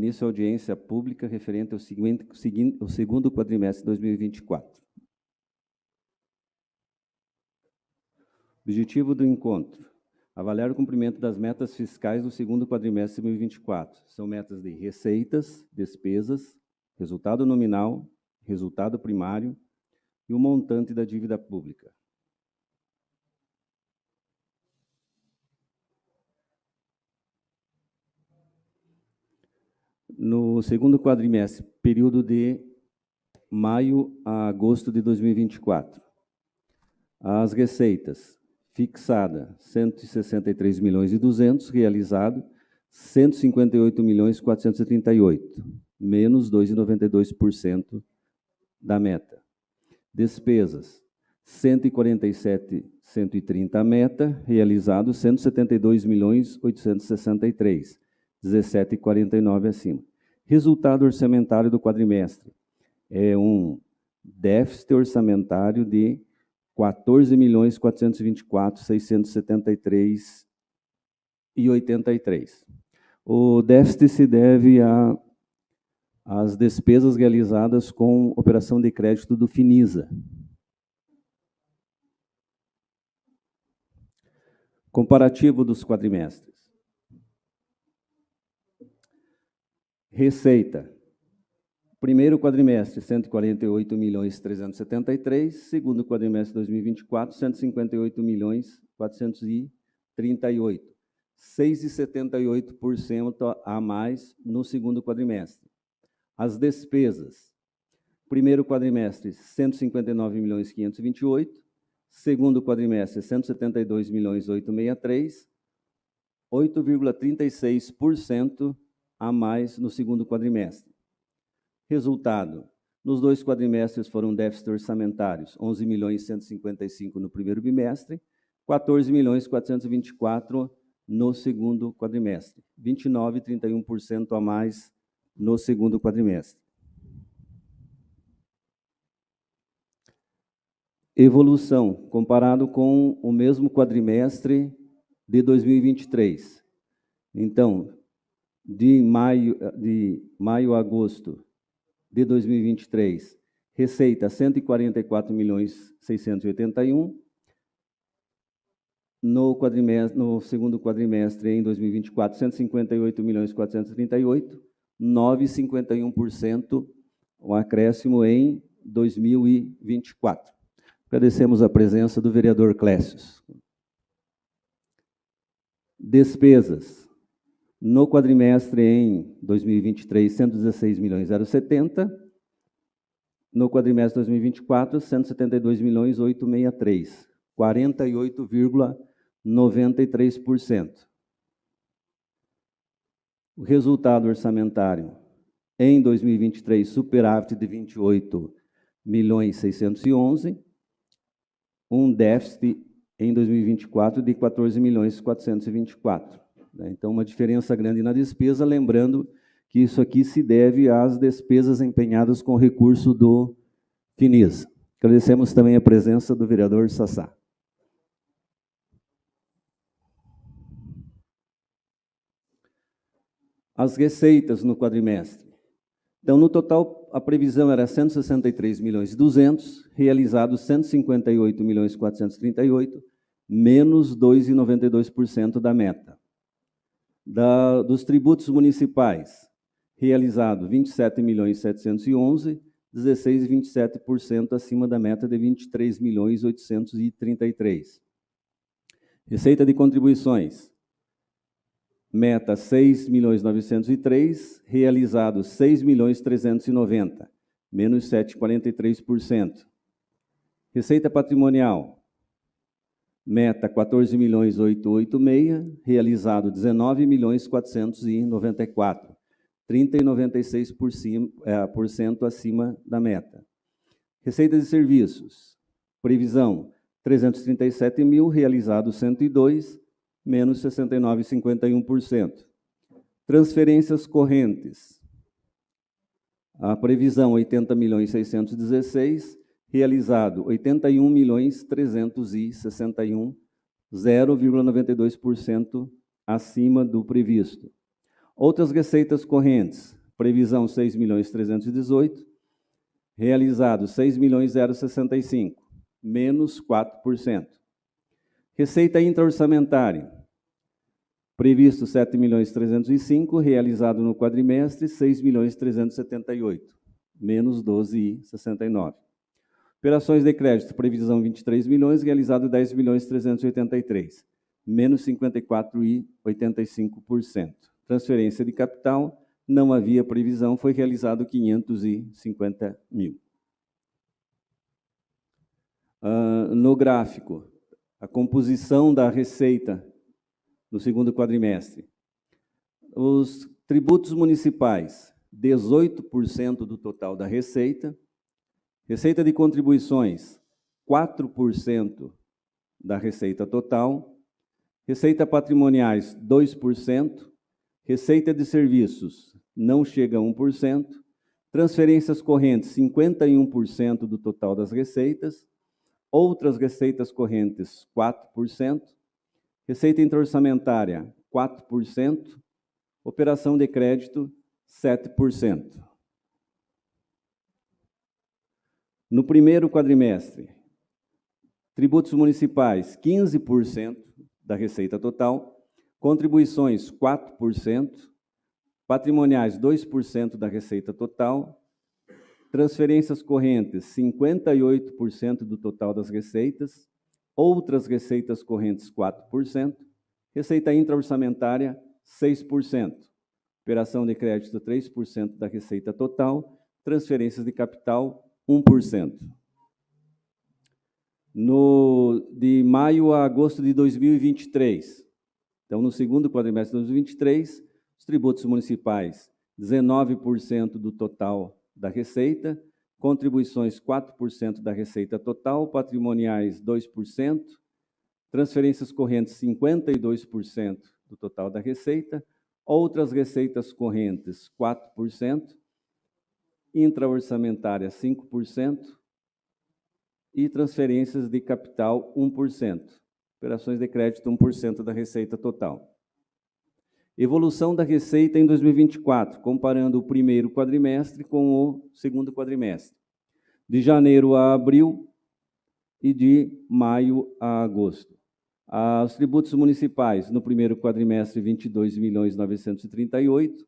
início à audiência pública referente ao segundo quadrimestre de 2024. Objetivo do encontro: avaliar o cumprimento das metas fiscais do segundo quadrimestre de 2024. São metas de receitas, despesas, resultado nominal, resultado primário e o montante da dívida pública. No segundo quadrimestre, período de maio a agosto de 2024, as receitas: fixada, 163.200.000, realizado, 158.438.000, menos 2,92% da meta. Despesas: 147.130 a meta, realizado, 172.863.000, 17,49 acima. Resultado orçamentário do quadrimestre é um déficit orçamentário de 14.424.673,83. O déficit se deve às despesas realizadas com operação de crédito do Finisa. Comparativo dos quadrimestres. Receita: primeiro quadrimestre, 148.373.000, segundo quadrimestre de 2024, 158.438.000, 6,78% a mais no segundo quadrimestre. As despesas: primeiro quadrimestre, 159.528.000, segundo quadrimestre, 172.863.000, 8,36% a mais no segundo quadrimestre. Resultado: nos dois quadrimestres foram déficits orçamentários, 11.155.000 no primeiro bimestre, 14.424.000 no segundo quadrimestre, 29,31% a mais no segundo quadrimestre. Evolução, comparado com o mesmo quadrimestre de 2023. Então, de maio a agosto de 2023, receita 144.681.000, no segundo quadrimestre em 2024, 158.438.000, 9,51% o acréscimo em 2024. Agradecemos a presença do vereador Clécius. Despesas: no quadrimestre em 2023, 116.070.000, no quadrimestre de 2024, 172.863.000, 48,93%. O resultado orçamentário em 2023, superávit de 28.611.000, um déficit em 2024 de 14.424.000. Então, uma diferença grande na despesa, lembrando que isso aqui se deve às despesas empenhadas com recurso do Finisa. Agradecemos também a presença do vereador Sassá. As receitas no quadrimestre. Então, no total, a previsão era 163.200.000, realizado 158.438.000, menos 2,92% da meta. Dos tributos municipais, realizado 27.711.000, 16,27% acima da meta de 23.833.000. Receita de contribuições, meta 6.903.000, realizado 6.390.000, menos 7,43%. Receita patrimonial, meta 14.886.000, realizado 19.494.000, 30,96% acima da meta. Receita de serviços, previsão 337.000, realizado 102, menos 69,51%. Transferências correntes, a previsão 80.616.000, realizado 81.361.000, 0,92% acima do previsto. Outras receitas correntes, previsão 6.318.000, realizado 6.065.000, menos 4%. Receita intra-orçamentária, previsto 7.305.000, realizado no quadrimestre 6.378.000, menos 12,69. Operações de crédito, previsão 23 milhões, realizado 10.383.000, menos 54,85%. Transferência de capital, não havia previsão, foi realizado 550.000. No gráfico, a composição da receita no segundo quadrimestre. Os tributos municipais, 18% do total da receita. Receita de contribuições, 4% da receita total. Receita patrimoniais, 2%. Receita de serviços, não chega a 1%. Transferências correntes, 51% do total das receitas. Outras receitas correntes, 4%. Receita intra-orçamentária, 4%. Operação de crédito, 7%. No primeiro quadrimestre, tributos municipais, 15% da receita total. Contribuições, 4%. Patrimoniais, 2% da receita total. Transferências correntes, 58% do total das receitas. Outras receitas correntes, 4%. Receita intra-orçamentária, 6%. Operação de crédito, 3% da receita total. Transferências de capital, 1%. De maio a agosto de 2023, então, no segundo quadrimestre de 2023, os tributos municipais, 19% do total da receita, contribuições 4% da receita total, patrimoniais 2%, transferências correntes 52% do total da receita, outras receitas correntes 4%, intra-orçamentária 5% e transferências de capital 1%. Operações de crédito 1% da receita total. Evolução da receita em 2024, comparando o primeiro quadrimestre com o segundo quadrimestre. De janeiro a abril e de maio a agosto. Os tributos municipais, no primeiro quadrimestre, 22.938.000,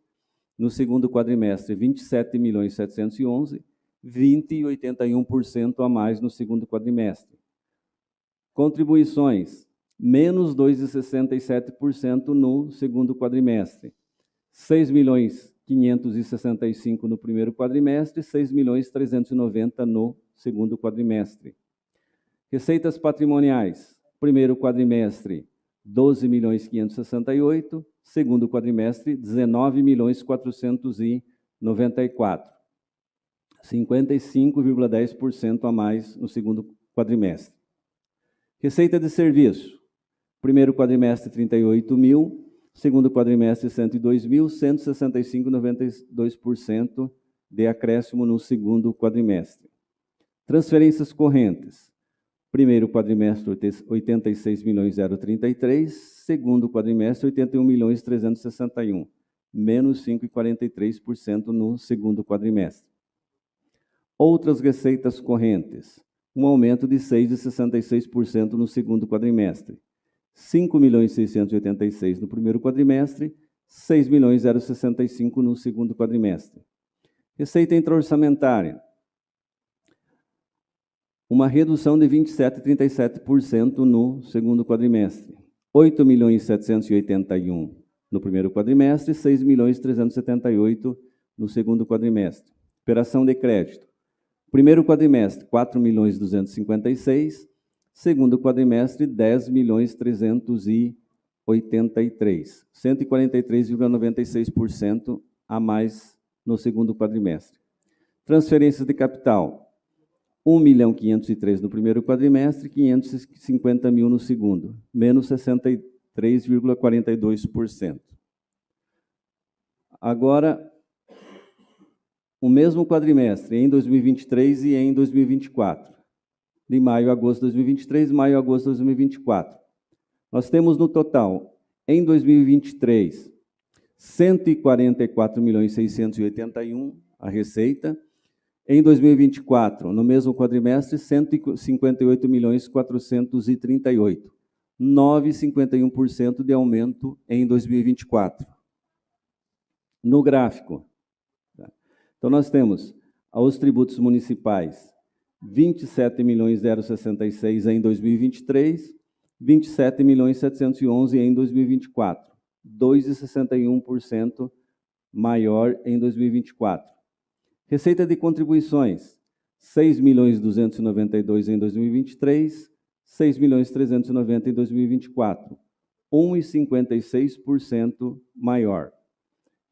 no segundo quadrimestre, 27.711.000, 20,81% a mais no segundo quadrimestre. Contribuições, menos 2,67% no segundo quadrimestre. 6.565.000 no primeiro quadrimestre, 6.390.000 no segundo quadrimestre. Receitas patrimoniais, primeiro quadrimestre, 12.568.000, segundo quadrimestre, 19.494.000, 55,10% a mais no segundo quadrimestre. Receita de serviço, primeiro quadrimestre, 38.000, segundo quadrimestre, 102.000, 165,92% de acréscimo no segundo quadrimestre. Transferências correntes, primeiro quadrimestre, 86.033.000, segundo quadrimestre, 81.361.000, menos 5,43% no segundo quadrimestre. Outras receitas correntes, um aumento de 6,66% no segundo quadrimestre. 5.686.000 no primeiro quadrimestre, 6.065.000 no segundo quadrimestre. Receita intra-orçamentária, uma redução de 27,37% no segundo quadrimestre. 8.781.000 no primeiro quadrimestre, 6.378.000 no segundo quadrimestre. Operação de crédito. Primeiro quadrimestre, 4.256.000, segundo quadrimestre, 10.383.000, 143,96% a mais no segundo quadrimestre. Transferências de capital, 1.503.000 no primeiro quadrimestre, 550.000 no segundo, menos 63,42%. Agora, o mesmo quadrimestre em 2023 e em 2024. De maio a agosto de 2023, maio a agosto de 2024. Nós temos no total, em 2023, 144.681.000 a receita. Em 2024, no mesmo quadrimestre, 158.438.000, 9,51% de aumento em 2024. No gráfico, então nós temos os tributos municipais, 27.066 em 2023, 27.711 em 2024, 2,61% maior em 2024. Receita de contribuições, 6.292 em 2023, 6.390 em 2024, 1,56% maior.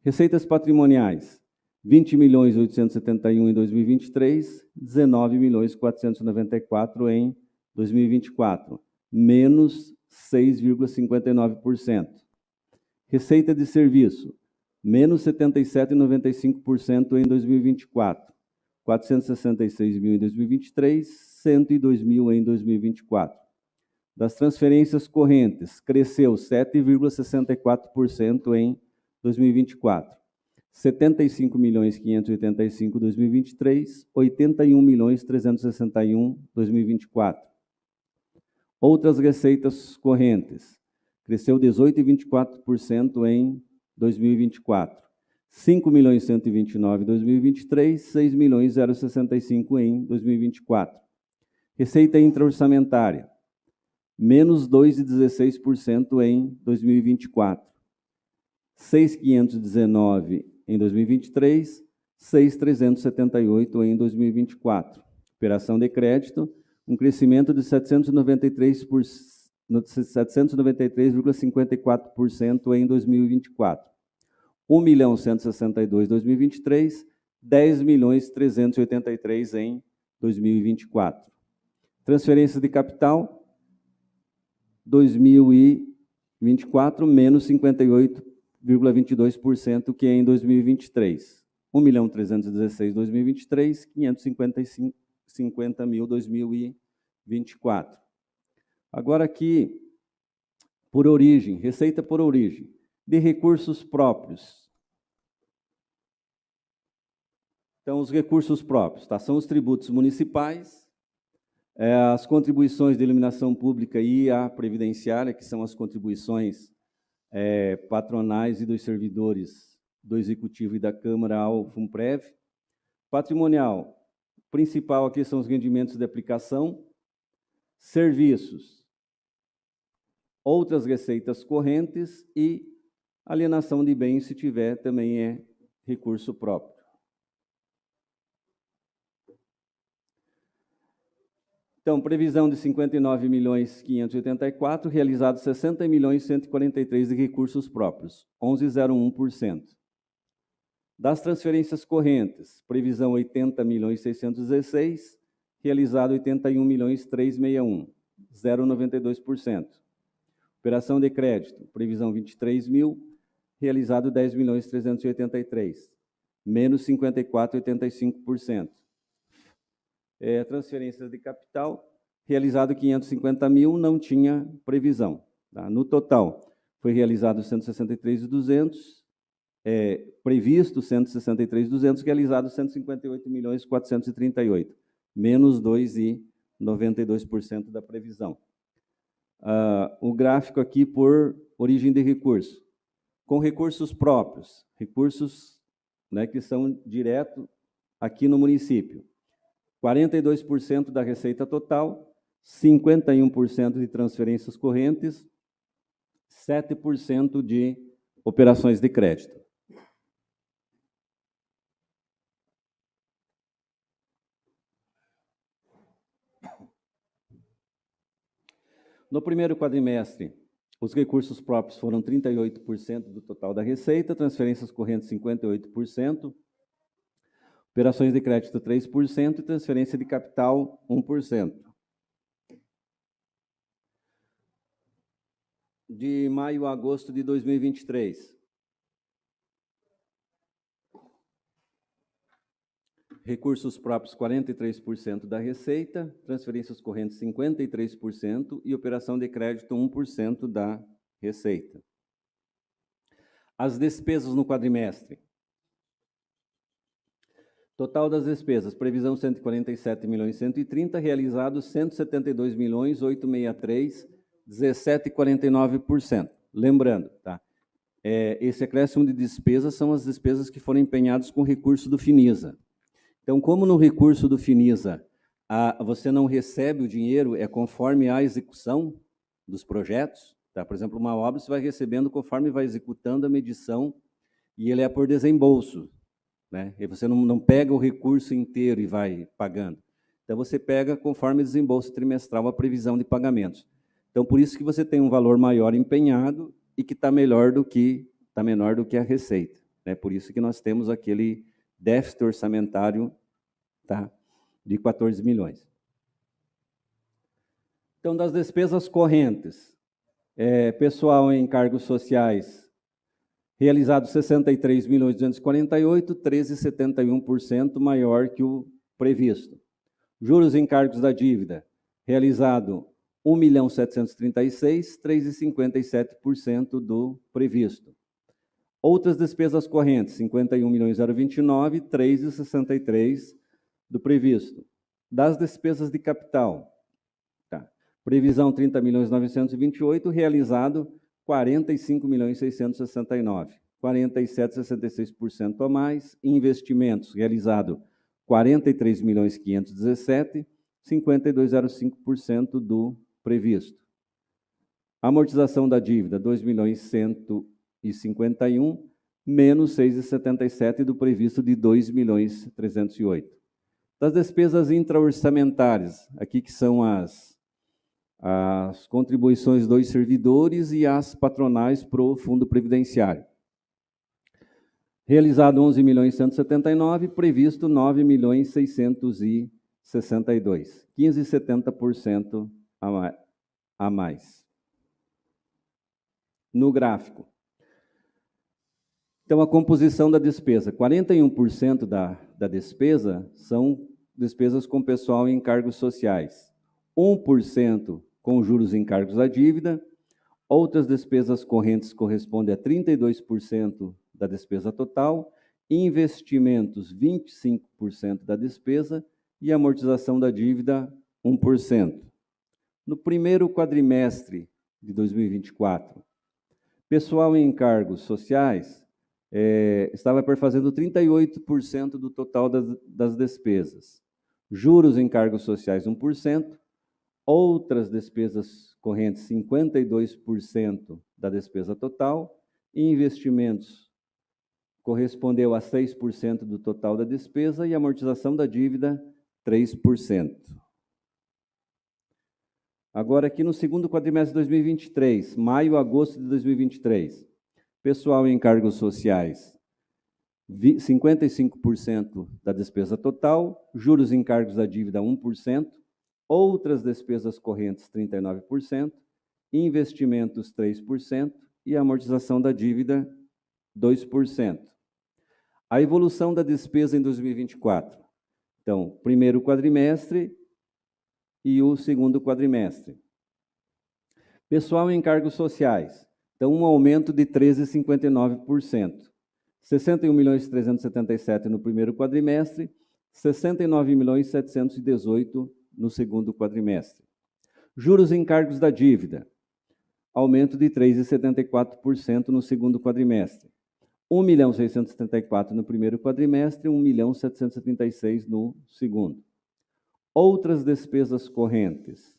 Receitas patrimoniais, 20.871 em 2023, 19.494 em 2024, menos 6,59%. Receita de serviço, menos 77,95% em 2024, 466 mil em 2023, 102 mil em 2024. Das transferências correntes, cresceu 7,64% em 2024, 75.585 em 2023, 81.361 em 2024. Outras receitas correntes, cresceu 18,24% em 2024, 5.129 em 2023, 6.065 em 2024. Receita intra-orçamentária, menos 2,16% em 2024, 6.519 em 2023, 6.378 em 2024. Operação de crédito, um crescimento de 793,54% em 2024. 1.162 em 2023, 10.383 em 2024. Transferências de capital, 2024, menos 58,22% que em 2023. 1.316 em 2023, 550 mil em 2024. Agora aqui, por origem, receita por origem, de recursos próprios. Então, os recursos próprios, tá? São os tributos municipais, as contribuições de iluminação pública e a previdenciária, que são as contribuições patronais e dos servidores do Executivo e da Câmara ao FUNPREV. Patrimonial, principal aqui são os rendimentos de aplicação, serviços, outras receitas correntes e alienação de bens, se tiver, também é recurso próprio. Então, previsão de 59.584, realizado 60.143 de recursos próprios, 11,01%. Das transferências correntes, previsão 80.616, realizado 81.361, 0,92%. Operação de crédito, previsão 23.000, realizado 10.383, menos 54,85%. Transferências de capital, realizado 550.000, não tinha previsão. Tá? No total, foi realizado 163.200, previsto 163.200, realizado 158.438, menos 2,92% da previsão. O gráfico aqui por origem de recurso. Com recursos próprios, recursos, né, que são direto aqui no município. 42% da receita total, 51% de transferências correntes, 7% de operações de crédito. No primeiro quadrimestre, os recursos próprios foram 38% do total da receita, transferências correntes 58%, operações de crédito 3% e transferência de capital 1%. De maio a agosto de 2023. Recursos próprios 43% da receita, transferências correntes 53% e operação de crédito 1% da receita. As despesas no quadrimestre. Total das despesas, previsão 147.130.000, realizado 172.863.000, 17,49%. Lembrando, tá? Esse acréscimo de despesas são as despesas que foram empenhadas com recurso do Finisa. Então, como no recurso do Finisa você não recebe o dinheiro, é conforme a execução dos projetos, tá? Por exemplo, uma obra você vai recebendo conforme vai executando a medição e ele é por desembolso, né? E você não pega o recurso inteiro e vai pagando. Então, você pega conforme desembolso trimestral a previsão de pagamentos. Então, por isso que você tem um valor maior empenhado e que está menor do que a receita, né? Por isso que nós temos aquele déficit orçamentário, tá, de 14 milhões. Então, das despesas correntes, pessoal em cargos sociais, realizado 63.248.000, 13,71% maior que o previsto. Juros em encargos da dívida, realizado 1.736.000, 3,57% do previsto. Outras despesas correntes, 51.029.000, 3,63% do previsto. Das despesas de capital, tá? Previsão 30.928.000, realizado 45.669.000, 47,66% a mais. Investimentos, realizado 43.517.000, 52,05% do previsto. Amortização da dívida, 2.151.000, menos 6,77% do previsto de 2.308.000. Das despesas intraorçamentárias, aqui que são as contribuições dos servidores e as patronais para o Fundo Previdenciário. Realizado 11.179.000, previsto 9.662.000, 15,70% a mais. No gráfico. Então, a composição da despesa. 41% da despesa são despesas com pessoal em encargos sociais. 1% com juros em encargos da dívida. Outras despesas correntes correspondem a 32% da despesa total. Investimentos, 25% da despesa. E amortização da dívida, 1%. No primeiro quadrimestre de 2024, pessoal em encargos sociais estava perfazendo 38% do total das despesas. Juros em encargos sociais, 1%. Outras despesas correntes, 52% da despesa total. E investimentos correspondeu a 6% do total da despesa e amortização da dívida, 3%. Agora, aqui no segundo quadrimestre de 2023, maio a agosto de 2023, pessoal em encargos sociais, 55% da despesa total, juros em encargos da dívida, 1%, outras despesas correntes, 39%, investimentos, 3%, e amortização da dívida, 2%. A evolução da despesa em 2024. Então, primeiro quadrimestre e o segundo quadrimestre. Pessoal em encargos sociais. Então, um aumento de 13,59%. 61.377.000 no primeiro quadrimestre, 69.718.000 no segundo quadrimestre. Juros em encargos da dívida. Aumento de 3,74% no segundo quadrimestre. 1.674.000 no primeiro quadrimestre, 1.736.000 no segundo. Outras despesas correntes,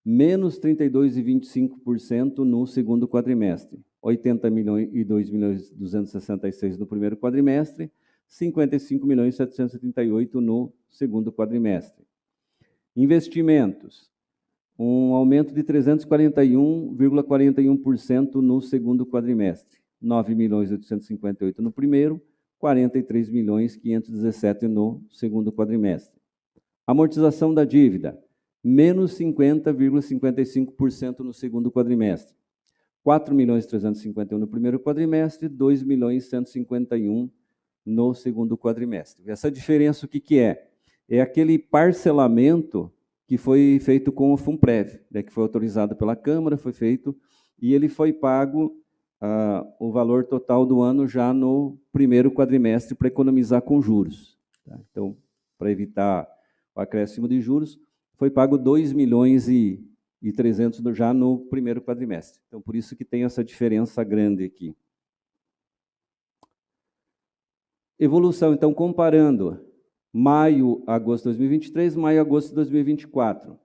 menos 32,25% no segundo quadrimestre, 80.266.000 no primeiro quadrimestre, 55.738.000 no segundo quadrimestre. Investimentos, um aumento de 341,41% no segundo quadrimestre, 9.858.000 no primeiro, 43.517.000 no segundo quadrimestre. Amortização da dívida, menos 50,55% no segundo quadrimestre. 4.351.000 no primeiro quadrimestre, 2.151.000 no segundo quadrimestre. Essa diferença, o que é? É aquele parcelamento que foi feito com o FUNPREV, né, que foi autorizado pela Câmara, foi feito, e ele foi pago o valor total do ano já no primeiro quadrimestre para economizar com juros. Tá? Então, para evitar o acréscimo de juros, foi pago 2 milhões e 300 já no primeiro quadrimestre. Então, por isso que tem essa diferença grande aqui. Evolução, então, comparando maio, agosto de 2023, maio, agosto de 2024.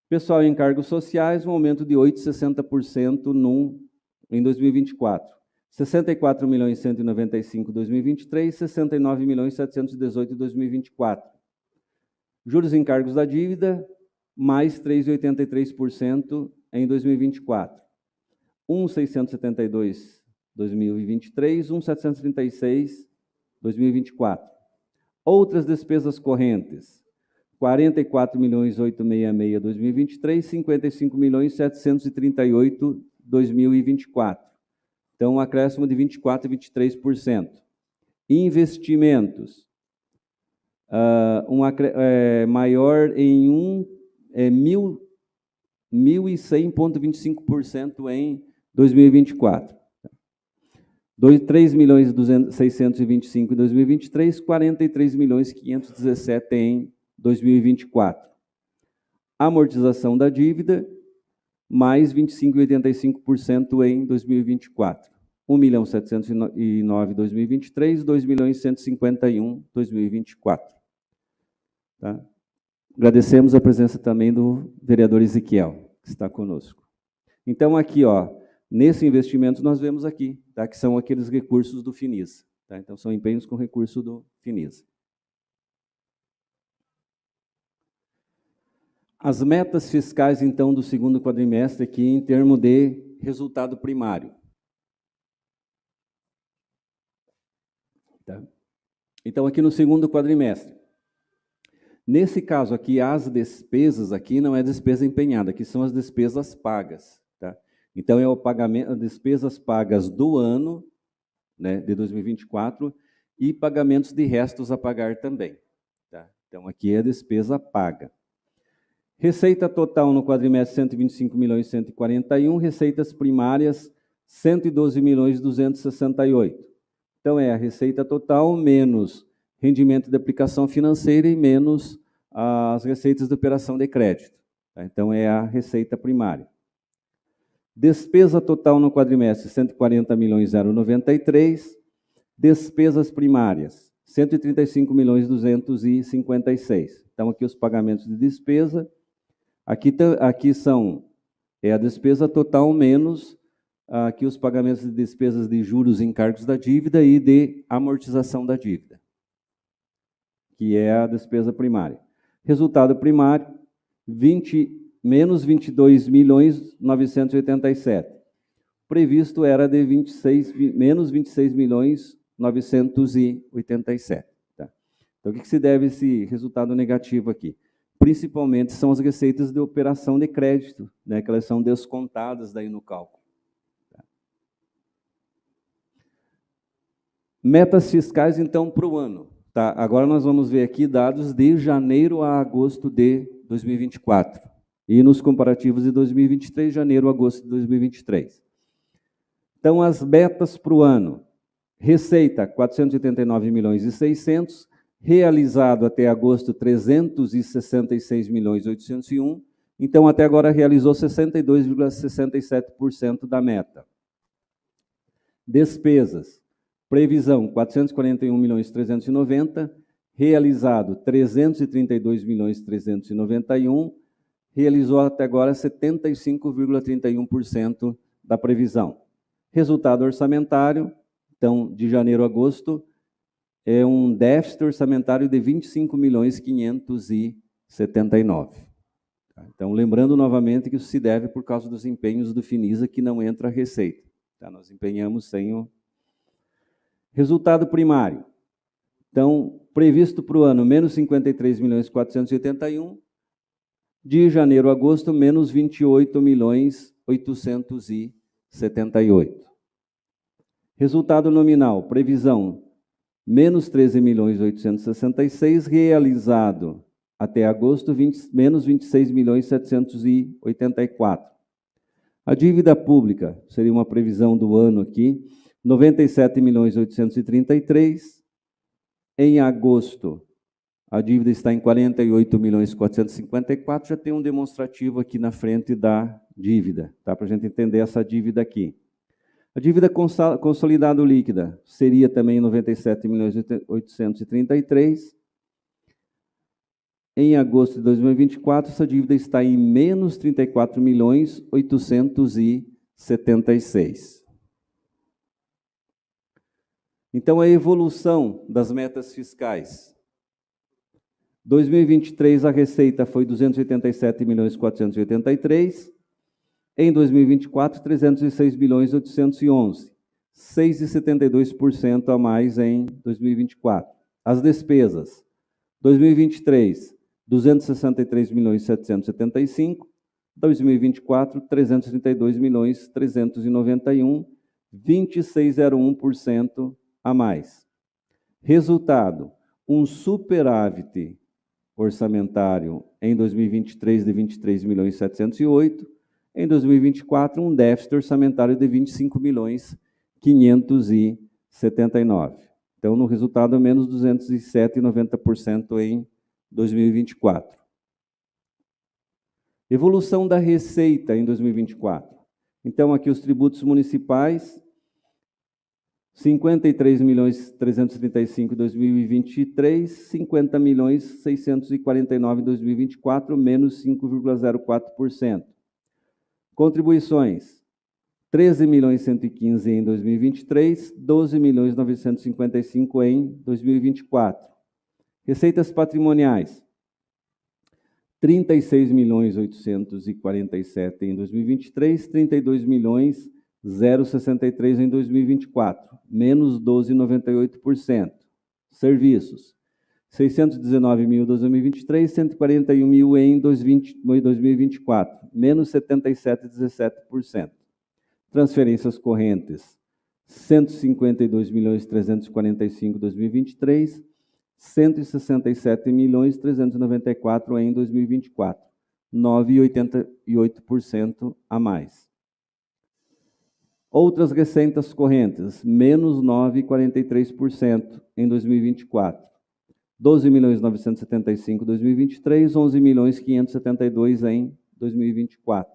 Pessoal em encargos sociais, um aumento de 8,60% em 2024. 64 milhões 195 em 2023, 69 milhões 718 em 2024. Juros e encargos da dívida, mais 3,83% em 2024. 1,672 em 2023, 1,736 em 2024. Outras despesas correntes, 44 milhões 866 em 2023, 55 milhões 738 em 2024. Então, um acréscimo de 24% e 23%. Investimentos, maior em 1.100,25% em 2024. 3 milhões 625 em 2023, 43 milhões 517 em 2024. Amortização da dívida, mais 25,85% em 2024. 1 milhão 709 em 2023, 2 milhões 151 em 2024. Tá? Agradecemos a presença também do vereador Ezequiel, que está conosco. Então, aqui, ó, nesse investimento, nós vemos aqui, tá, que são aqueles recursos do FINISA. Tá? Então, são empenhos com recurso do FINISA. As metas fiscais, então, do segundo quadrimestre aqui, em termos de resultado primário. Tá? Então, aqui no segundo quadrimestre. Nesse caso aqui, as despesas aqui não é despesa empenhada, aqui são as despesas pagas. Tá? Então, é o pagamento, as despesas pagas do ano, né, de 2024, e pagamentos de restos a pagar também. Tá? Então, aqui é a despesa paga. Receita total no quadrimestre, 125 milhões 141, receitas primárias, 112 milhões 268. Então, é a receita total menos rendimento de aplicação financeira e menos as receitas de operação de crédito. Tá? Então, é a receita primária. Despesa total no quadrimestre, 140 milhões 093. Despesas primárias, 135 milhões 256. Então, aqui os pagamentos de despesa. Aqui são a despesa total menos aqui os pagamentos de despesas de juros e encargos da dívida e de amortização da dívida, que é a despesa primária. Resultado primário, menos 22 milhões 987. Previsto era de menos 26 milhões 987. Tá? Então, o que se deve esse resultado negativo aqui? Principalmente são as receitas de operação de crédito, né, que elas são descontadas daí no cálculo. Tá? Metas fiscais, então, para o ano. Tá? Agora nós vamos ver aqui dados de janeiro a agosto de 2024. E nos comparativos de 2023, janeiro a agosto de 2023. Então, as metas para o ano. Receita, 489 milhões e 600. Realizado até agosto, 366 milhões e 801. Então, até agora, realizou 62,67% da meta. Despesas. Previsão, 441 milhões e 390. Realizado, 332 milhões e 391. Realizou até agora 75,31% da previsão. Resultado orçamentário, então, de janeiro a agosto, é um déficit orçamentário de 25 milhões 579. Então, lembrando novamente que isso se deve por causa dos empenhos do FINISA, que não entra a receita. Tá? Nós empenhamos sem o resultado primário. Então, previsto para o ano, menos 53 milhões 481. De janeiro a agosto, menos 28 milhões 878. Resultado nominal, previsão, menos 13 milhões 866, realizado até agosto, menos 26 milhões 784. A dívida pública, seria uma previsão do ano aqui, 97.833. Em agosto, a dívida está em 48.454. Já tem um demonstrativo aqui na frente da dívida, tá? Para a gente entender essa dívida aqui. A dívida consolidada líquida seria também 97.833. Em agosto de 2024, essa dívida está em menos 34.876. Então, a evolução das metas fiscais. 2023, a receita foi 287.483. Em 2024, 306.811. 6,72% a mais em 2024. As despesas. 2023, 263.775. 2024, 332.391. 26,01% a mais. Resultado, um superávit orçamentário em 2023 de 23.708, em 2024 um déficit orçamentário de 25.579. Então, no resultado, menos 207,90% em 2024. Evolução da receita em 2024. Então, aqui os tributos municipais, 53.335 em 2023, 50.649 em 2024, menos 5,04%. Contribuições, 13.115 em 2023, 12.955 em 2024. Receitas patrimoniais, 36.847 em 2023, 32.063 em 2024, menos 12,98%. Serviços, 619 mil em 2023, 141 mil em 2024, menos 77,17%. Transferências correntes, 152.345 em 2023, 167.394 em 2024, 9,88% a mais. Outras receitas correntes, menos 9,43% em 2024. 12.975 em 2023, 11.572 em 2024.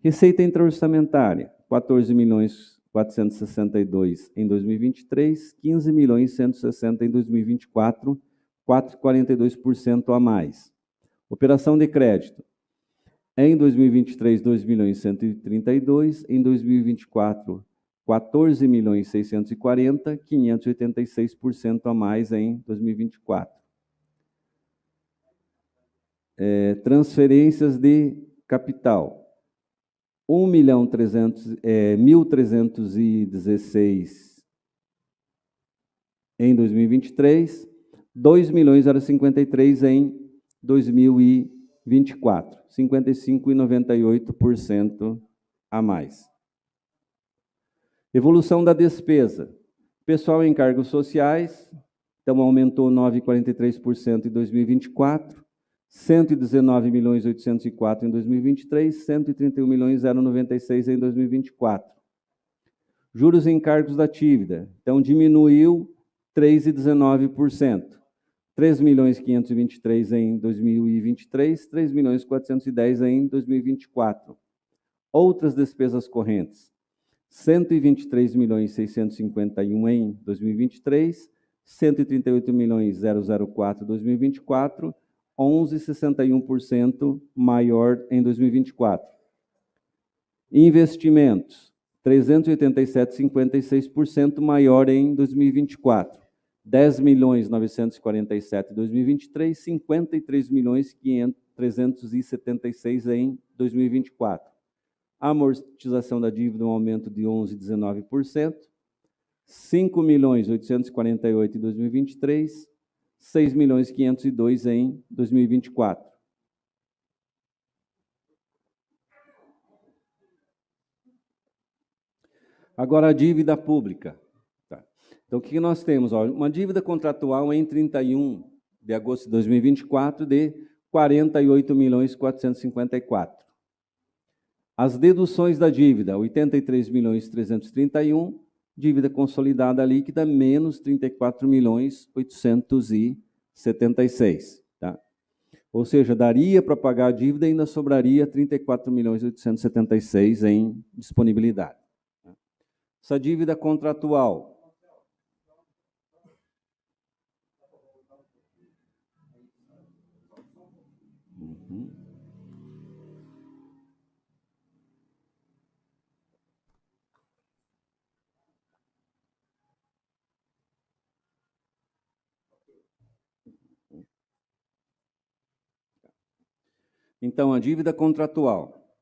Receita intraorçamentária, 14.462 em 2023, 15.160 em 2024, 4,42% a mais. Operação de crédito, em 2023, 2.132, em 2024, 14.640, 586% a mais em 2024. Transferências de capital, 1.316 em 2023, 2.053 em 2024, 55,98% a mais. Evolução da despesa. Pessoal em cargos sociais, então aumentou 9,43% em 2024, 119.804 em 2023, 131.096 em 2024. Juros em cargos da dívida, então diminuiu 3,19%. 3.523 em 2023, 3.410 em 2024. Outras despesas correntes, 123.651 em 2023, 138.004 em 2024, 11,61% maior em 2024. Investimentos, 387,56% maior em 2024. 10.947 em 2023, 53.376 em 2024. A amortização da dívida, um aumento de 11,19%. 5.848 em 2023, 6.502 em 2024. Agora, a dívida pública. Então, o que nós temos? Uma dívida contratual em 31 de agosto de 2024 de 48.454. As deduções da dívida, 83.331.000, dívida consolidada líquida, menos 34.876.000, tá? Ou seja, daria para pagar a dívida e ainda sobraria 34.876.000 em disponibilidade. Essa dívida contratual. Então, a dívida contratual.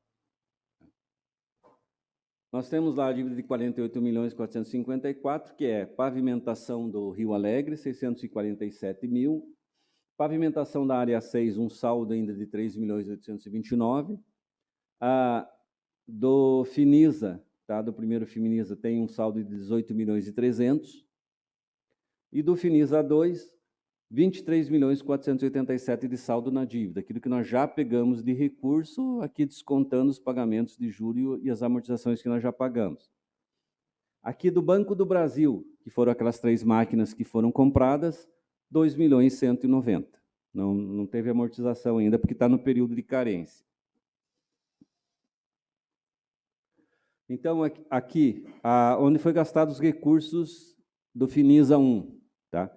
Nós temos lá a dívida de 48.454.000, que é pavimentação do Rio Alegre, 647.000. Pavimentação da área 6, um saldo ainda de 3.829.000. Do Finisa, tá? Do primeiro Finisa, tem um saldo de 18.300.000. E do Finisa 2, 23.487.000 de saldo na dívida, aquilo que nós já pegamos de recurso, aqui descontando os pagamentos de juros e as amortizações que nós já pagamos. Aqui do Banco do Brasil, que foram aquelas 3 máquinas que foram compradas, 2.190.000. Não teve amortização ainda, porque está no período de carência. Então, aqui, onde foi gastados os recursos do Finisa 1, tá?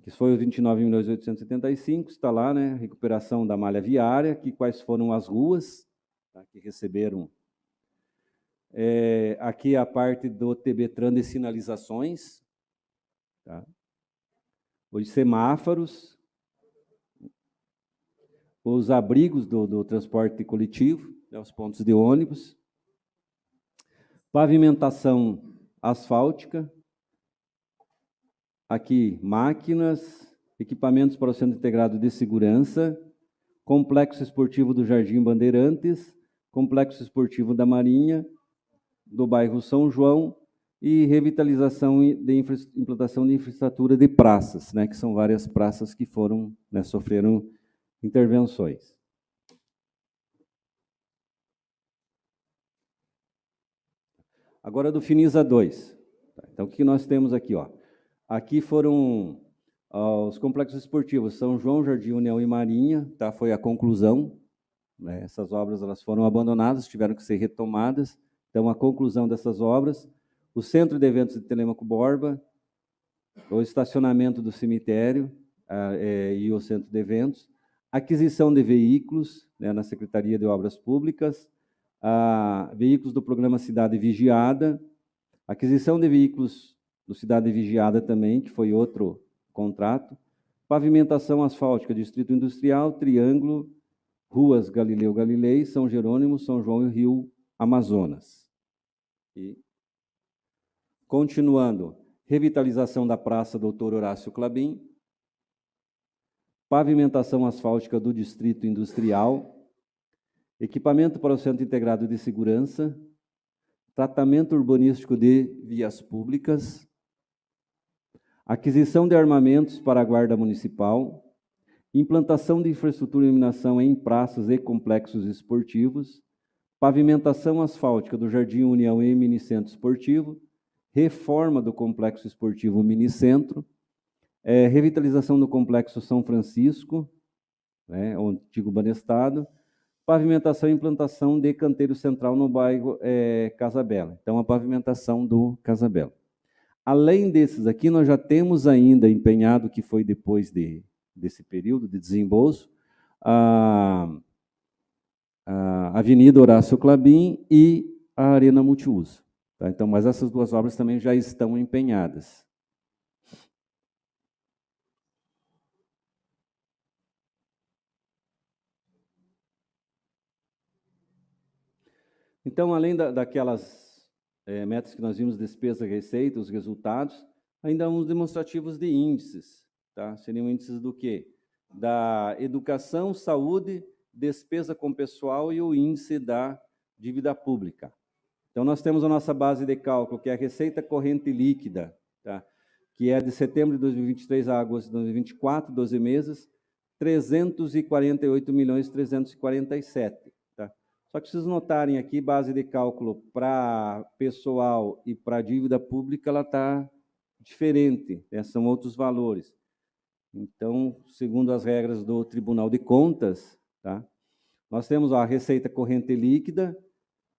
Que foi os 29.875.000, está lá, né? Recuperação da malha viária, que quais foram as ruas, tá? Que receberam. Aqui a parte do TBTran de sinalizações, tá? Os semáforos, os abrigos do transporte coletivo, né? Os pontos de ônibus, pavimentação asfáltica, aqui máquinas, equipamentos para o Centro Integrado de Segurança, complexo esportivo do Jardim Bandeirantes, complexo esportivo da Marinha, do bairro São João, e revitalização de implantação de infraestrutura de praças, né, que são várias praças que foram, né, sofreram intervenções. Agora do Finisa 2. Então, o que nós temos aqui? Ó? Aqui foram os complexos esportivos São João, Jardim União e Marinha, tá? Foi a conclusão, né? Essas obras elas foram abandonadas, tiveram que ser retomadas. Então, a conclusão dessas obras, o Centro de Eventos de Telêmaco Borba, o estacionamento do cemitério e o Centro de Eventos, aquisição de veículos, né, na Secretaria de Obras Públicas, veículos do programa Cidade Vigiada, aquisição de veículos do Cidade Vigiada também, que foi outro contrato, pavimentação asfáltica, Distrito Industrial, Triângulo, ruas Galileu Galilei, São Jerônimo, São João e Rio Amazonas. E, continuando, revitalização da Praça Doutor Horácio Clabin, pavimentação asfáltica do Distrito Industrial, equipamento para o Centro Integrado de Segurança, tratamento urbanístico de vias públicas, aquisição de armamentos para a Guarda Municipal, implantação de infraestrutura de iluminação em praças e complexos esportivos, pavimentação asfáltica do Jardim União e Minicentro Esportivo, reforma do Complexo Esportivo Minicentro, revitalização do Complexo São Francisco, né, o antigo Banestado, pavimentação e implantação de canteiro central no bairro Casa Bela. Então, a pavimentação do Casa Bela. Além desses aqui, nós já temos ainda empenhado, que foi depois desse período de desembolso, a Avenida Horácio Clabin e a Arena Multiuso. Tá? Então, mas essas duas obras também já estão empenhadas. Então, além daquelas metas que nós vimos, despesa, receita, os resultados, ainda há uns demonstrativos de índices. Tá? Seriam índices do quê? Da educação, saúde, despesa com pessoal e o índice da dívida pública. Então, nós temos a nossa base de cálculo, que é a receita corrente líquida, tá? Que é de setembro de 2023 a agosto de 2024, 12 meses, 348.347. Só que vocês notarem aqui, base de cálculo para pessoal e para dívida pública, ela está diferente, né? São outros valores. Então, segundo as regras do Tribunal de Contas, tá? Nós temos a receita corrente líquida,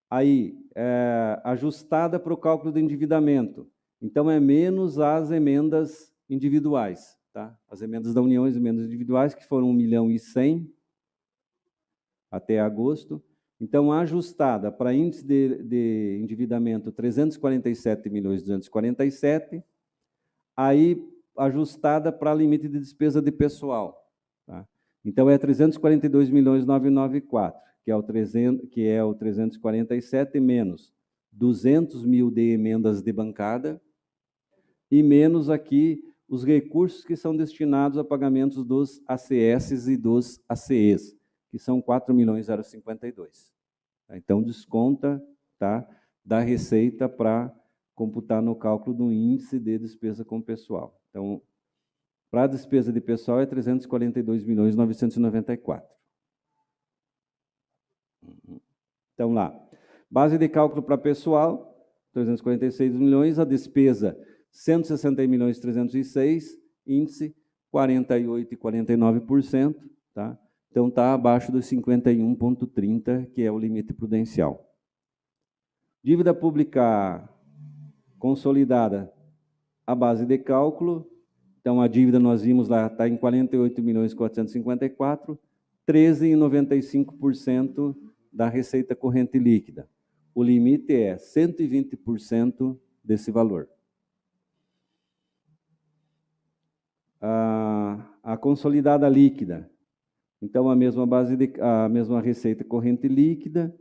aí ajustada para o cálculo do endividamento. Então, é menos as emendas individuais, tá? As emendas da União e as emendas individuais, que foram 1.100.000 até agosto. Então, ajustada para índice de endividamento 347.247.000, aí ajustada para limite de despesa de pessoal. Tá? Então, é 342.994, que é o 347 menos 200.000 de emendas de bancada e menos aqui os recursos que são destinados a pagamentos dos ACS e dos ACEs, que são 4.052. Então, desconta, tá, da receita para computar no cálculo do índice de despesa com pessoal. Então, para a despesa de pessoal é 342.994. Então, lá, base de cálculo para pessoal, 346 milhões, a despesa 160.306.000, índice 48,49%, tá? Então, está abaixo dos 51,30%, que é o limite prudencial. Dívida pública consolidada, a base de cálculo. Então, a dívida, nós vimos lá, está em 48.454.000, 13,95% da receita corrente líquida. O limite é 120% desse valor. A consolidada líquida. Então, a mesma receita corrente líquida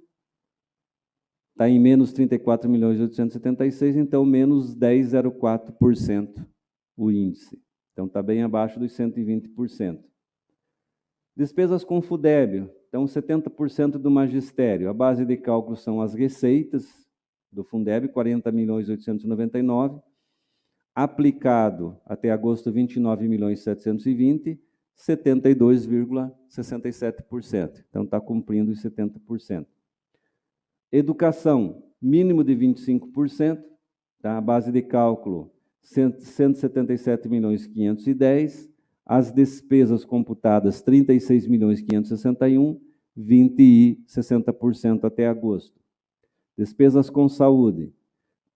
está em menos 34.876.000, então menos 10,04% o índice. Então, está bem abaixo dos 120%. Despesas com FUDEB, então 70% do magistério. A base de cálculo são as receitas do FUNDEB, 40.899.000, aplicado até agosto 29.720.000, 72,67%. Então, está cumprindo os 70%. Educação, mínimo de 25%, tá? A base de cálculo, 177.510.000, as despesas computadas, 36.561.000, 20 e 60% até agosto. Despesas com saúde,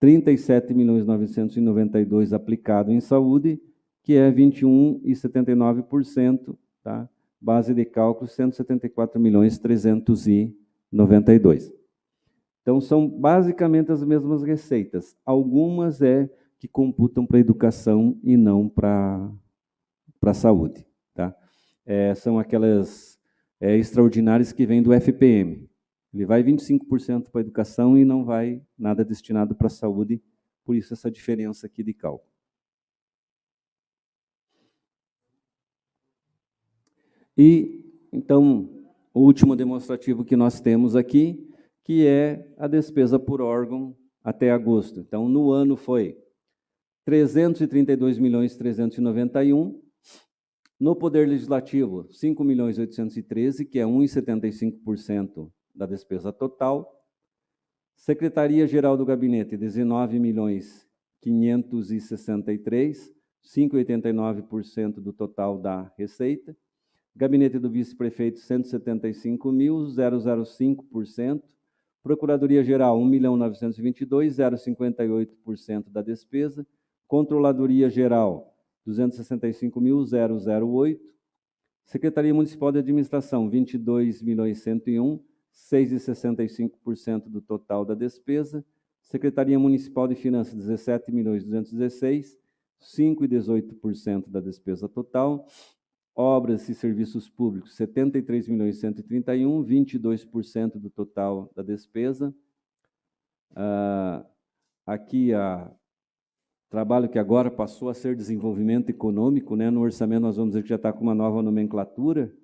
37.992.000 aplicado em saúde, que é 21,79%, tá? Base de cálculo, 174.392.000. Então, são basicamente as mesmas receitas. Algumas que computam para a educação e não para a saúde. Tá? São aquelas extraordinárias que vêm do FPM. Ele vai 25% para a educação e não vai nada destinado para a saúde, por isso essa diferença aqui de cálculo. E, então, o último demonstrativo que nós temos aqui, que é a despesa por órgão até agosto. Então, no ano foi 332.391.000, no Poder Legislativo, 5.813.000, que é 1,75% da despesa total. Secretaria-Geral do Gabinete, 19.563.000, 5,89% do total da receita. Gabinete do Vice-Prefeito, 175.000, 0,05%. Procuradoria-Geral, 1.922.000, 0,58% da despesa. Controladoria-Geral, 265.000, 0,08%. Secretaria Municipal de Administração, 22.101.000, 6,65% do total da despesa. Secretaria Municipal de Finanças, 17.216.000, 5,18% da despesa total. Obras e serviços públicos, 73.131.000, 22% do total da despesa. Aqui, trabalho que agora passou a ser desenvolvimento econômico, né? No orçamento nós vamos ver que já está com uma nova nomenclatura.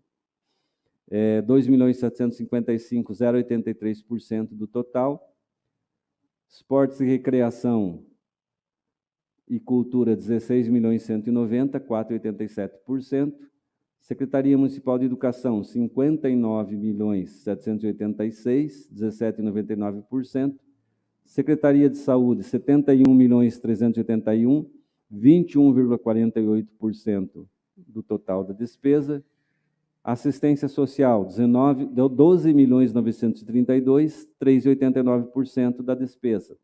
2.755.000, 0,83% do total. Esportes e recreação e cultura, 16.190.000, 4,87%. Secretaria Municipal de Educação, 59.786.000, 17,99%. Secretaria de Saúde, 71.381.000, 21,48% do total da despesa. Assistência Social, 12.932.000, 3,89% da despesa.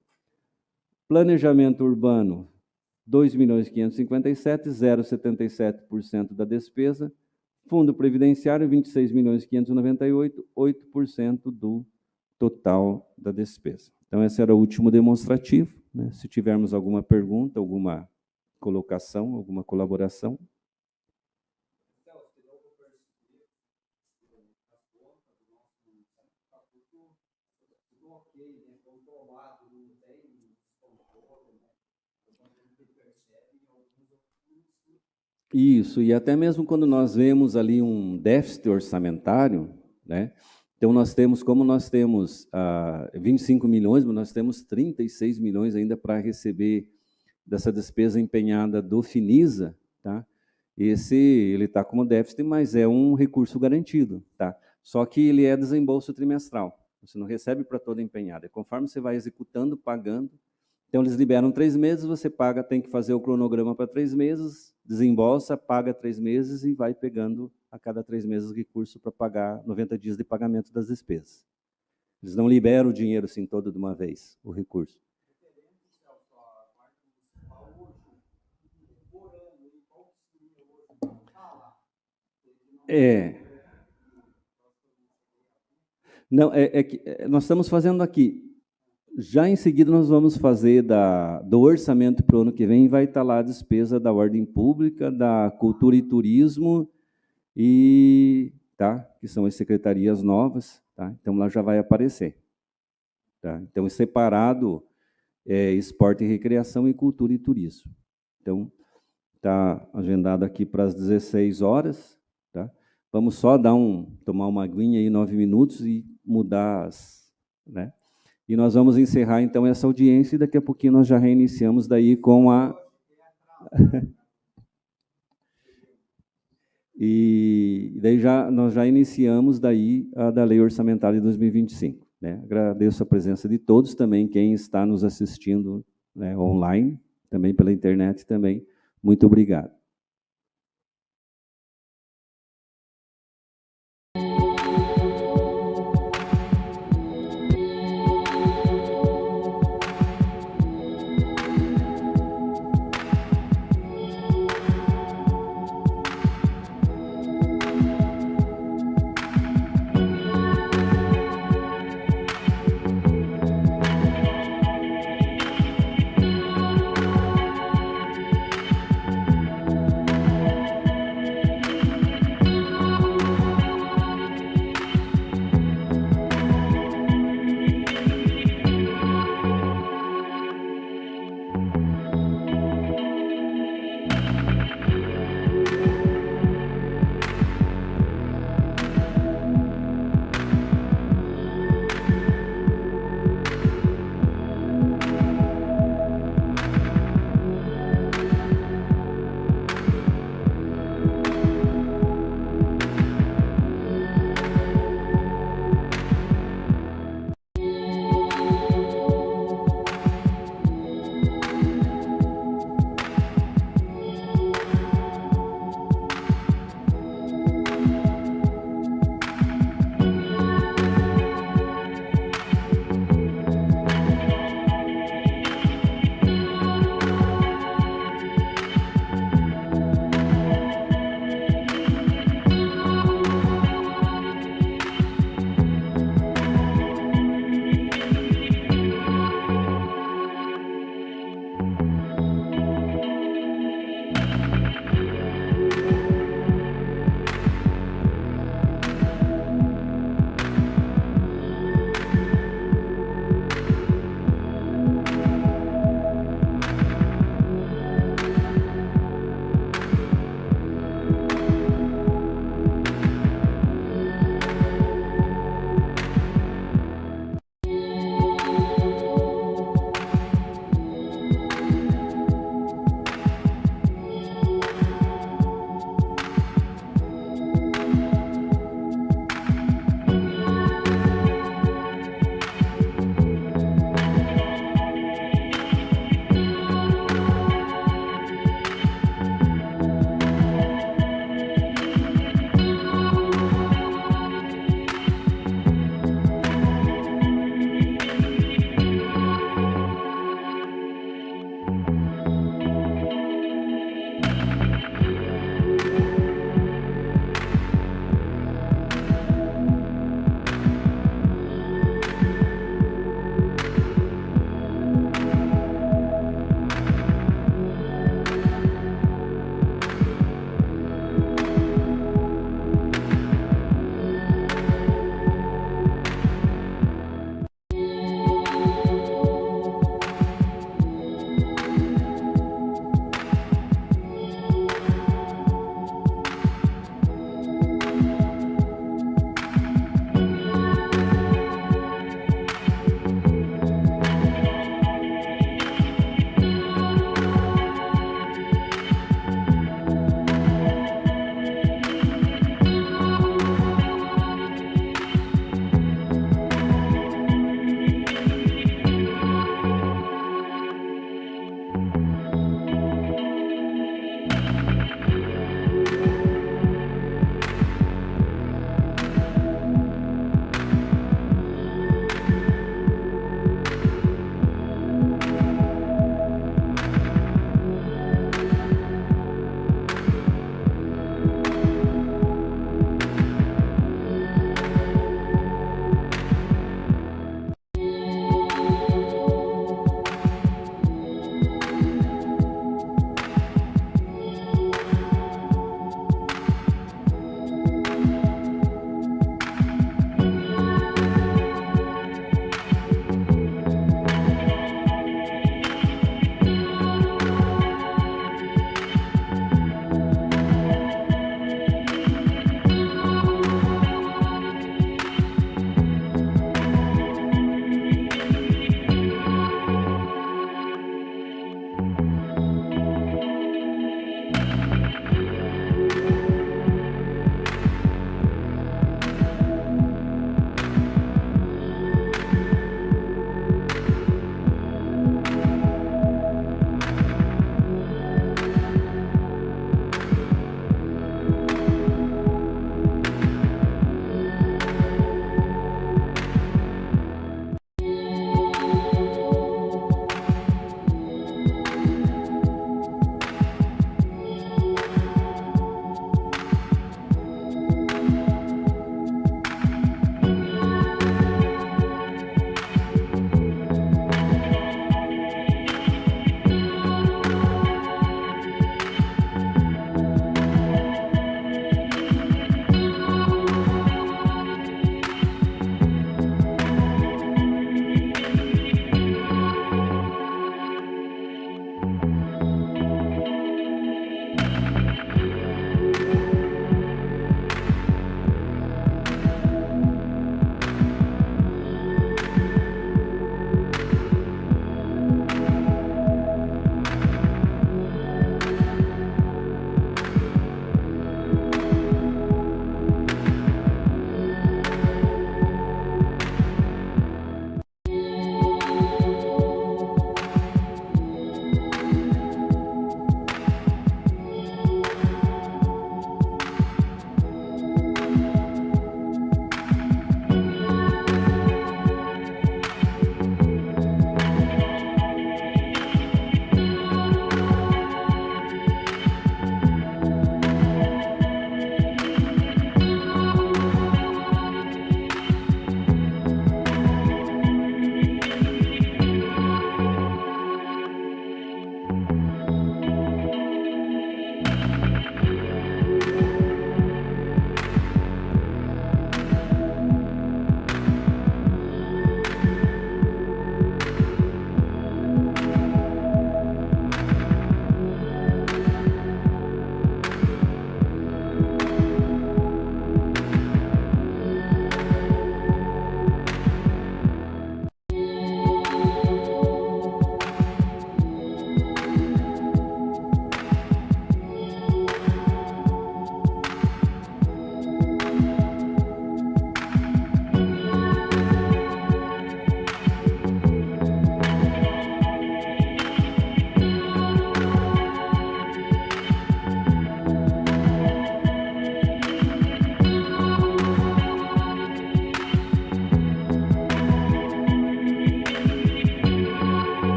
Planejamento Urbano, 2.557.000, 0,77% da despesa. Fundo Previdenciário, 26.598.000, 8% do total da despesa. Então, esse era o último demonstrativo, né? Se tivermos alguma pergunta, alguma colocação, alguma colaboração. Isso, e até mesmo quando nós vemos ali um déficit orçamentário, né? Então, nós temos, como nós temos 25 milhões, mas nós temos 36 milhões ainda para receber dessa despesa empenhada do Finisa, tá? Ele está como déficit, mas é um recurso garantido, tá? Só que ele é desembolso trimestral, você não recebe para toda empenhada, conforme você vai executando, pagando. Então, eles liberam 3 meses, você paga, tem que fazer o cronograma para 3 meses, desembolsa, paga 3 meses e vai pegando a cada 3 meses recurso para pagar 90 dias de pagamento das despesas. Eles não liberam o dinheiro assim todo de uma vez, o recurso. Não, que nós estamos fazendo aqui. Já em seguida nós vamos fazer do orçamento para o ano que vem, vai estar lá a despesa da ordem pública, da cultura e turismo, tá? Que são as secretarias novas, tá? Então lá já vai aparecer. Tá? Então, separado esporte e recreação e cultura e turismo. Então, está agendado aqui para as 16 horas. Tá? Vamos só tomar uma aguinha aí, 9 minutos e mudar né? E nós vamos encerrar, então, essa audiência e daqui a pouquinho nós já reiniciamos daí com a... E daí nós já iniciamos daí a da Lei Orçamentária de 2025. Né? Agradeço a presença de todos, também quem está nos assistindo, né, online, também pela internet também. Muito obrigado.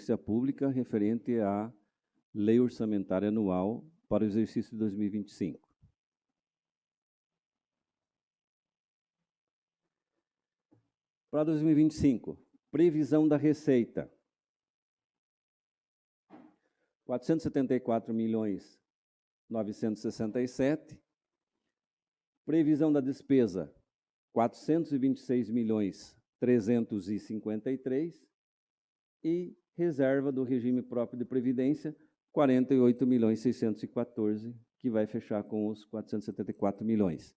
audiência pública referente à Lei Orçamentária Anual para o exercício de 2025. Para 2025, previsão da receita: 474.967. Previsão da despesa: 426.353. E reserva do regime próprio de previdência, 48.614, que vai fechar com os 474 milhões.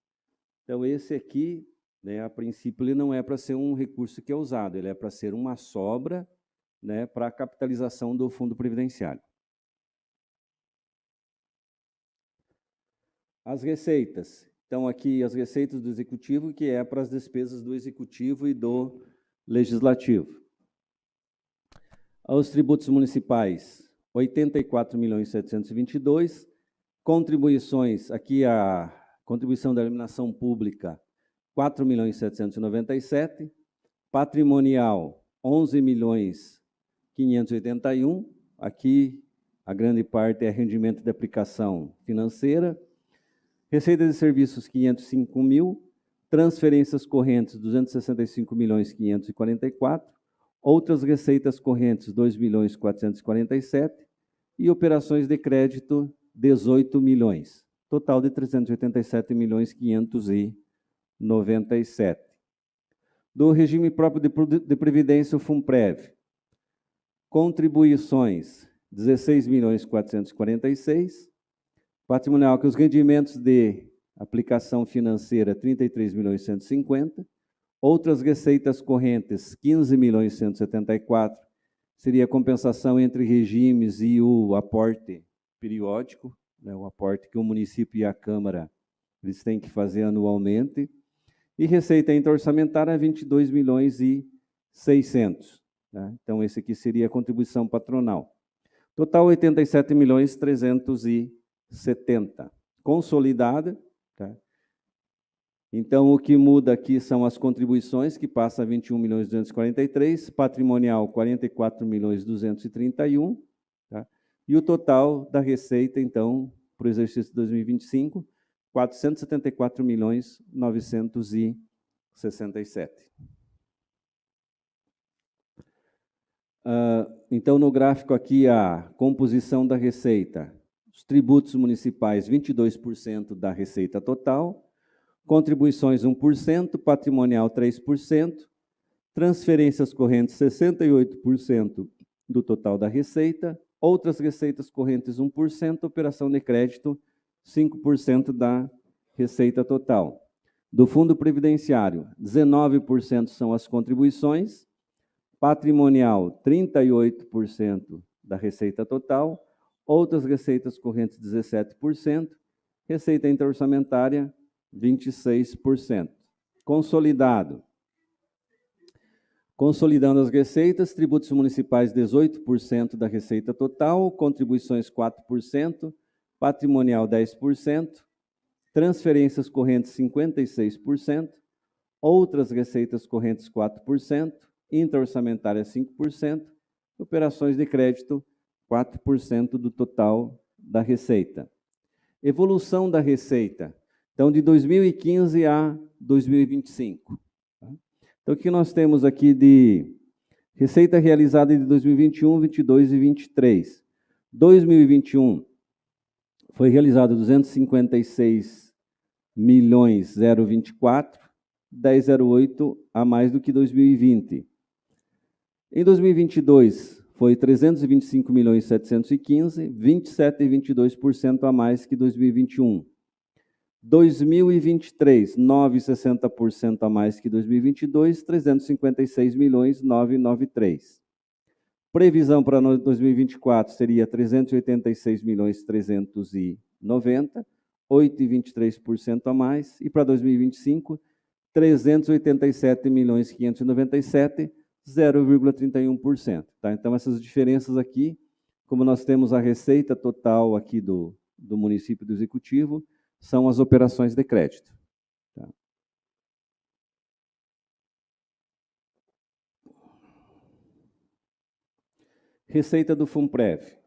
Então, esse aqui, né, a princípio, ele não é para ser um recurso que é usado, ele é para ser uma sobra, né, para a capitalização do fundo previdenciário. As receitas. Então, aqui as receitas do Executivo, que é para as despesas do Executivo e do Legislativo. Aos tributos municipais, 84.722. Contribuições, aqui a contribuição da iluminação pública, 4.797. Patrimonial, 11.581. Aqui a grande parte é rendimento de aplicação financeira. Receita de serviços, 505 mil. Transferências correntes, 265.544. Outras receitas correntes, 2.447. E operações de crédito, 18 milhões. Total de 387.597. Do regime próprio de previdência, o FUNPREV. Contribuições, 16.446. Patrimonial, que os rendimentos de aplicação financeira, 33.150. Outras receitas correntes, 15.174. Seria a compensação entre regimes e o aporte periódico, né, o aporte que o município e a Câmara eles têm que fazer anualmente. E receita intra-orçamentária, 22.600.000. Tá? Então, esse aqui seria a contribuição patronal. Total, 87.370.000. Consolidada. Tá? Então, o que muda aqui são as contribuições, que passa a 21.243, patrimonial 44.231, tá? E o total da receita, então, para o exercício de 2025, 474.967. Então, no gráfico aqui, a composição da receita. Os tributos municipais, 22% da receita total. Contribuições 1%, patrimonial 3%, transferências correntes 68% do total da receita, outras receitas correntes 1%, operação de crédito 5% da receita total. Do fundo previdenciário, 19% são as contribuições, patrimonial 38% da receita total, outras receitas correntes 17%, receita intra-orçamentária 26%. Consolidado. Consolidando as receitas, tributos municipais 18% da receita total, contribuições 4%, patrimonial 10%, transferências correntes 56%, outras receitas correntes 4%, intra-orçamentária 5%, operações de crédito 4% do total da receita. Evolução da receita. Então, de 2015 a 2025. Então, o que nós temos aqui de receita realizada de 2021, 22 e 23. 2021 foi realizado 256.024, 10,08 a mais do que 2020. Em 2022, foi 325.715, 27,22% a mais que 2021. 2023, 9,60% a mais que 2022, 356.993. Previsão para 2024 seria 386.390, 8,23% a mais. E para 2025, 387.597, 0,31%. Tá? Então, essas diferenças aqui, como nós temos a receita total aqui do município do Executivo, são as operações de crédito. Tá? Receita do FUNPREV.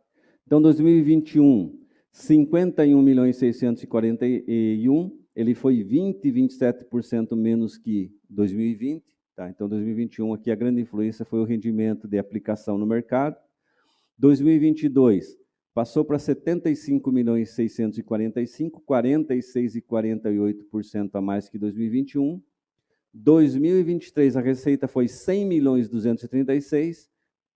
Então, 2021, 51.641.000, ele foi 27% menos que 2020. Tá? Então, 2021, aqui a grande influência foi o rendimento de aplicação no mercado. 2022, passou para 75.645.000, 46,48% a mais que 2021. 2023, a receita foi 100.236.000,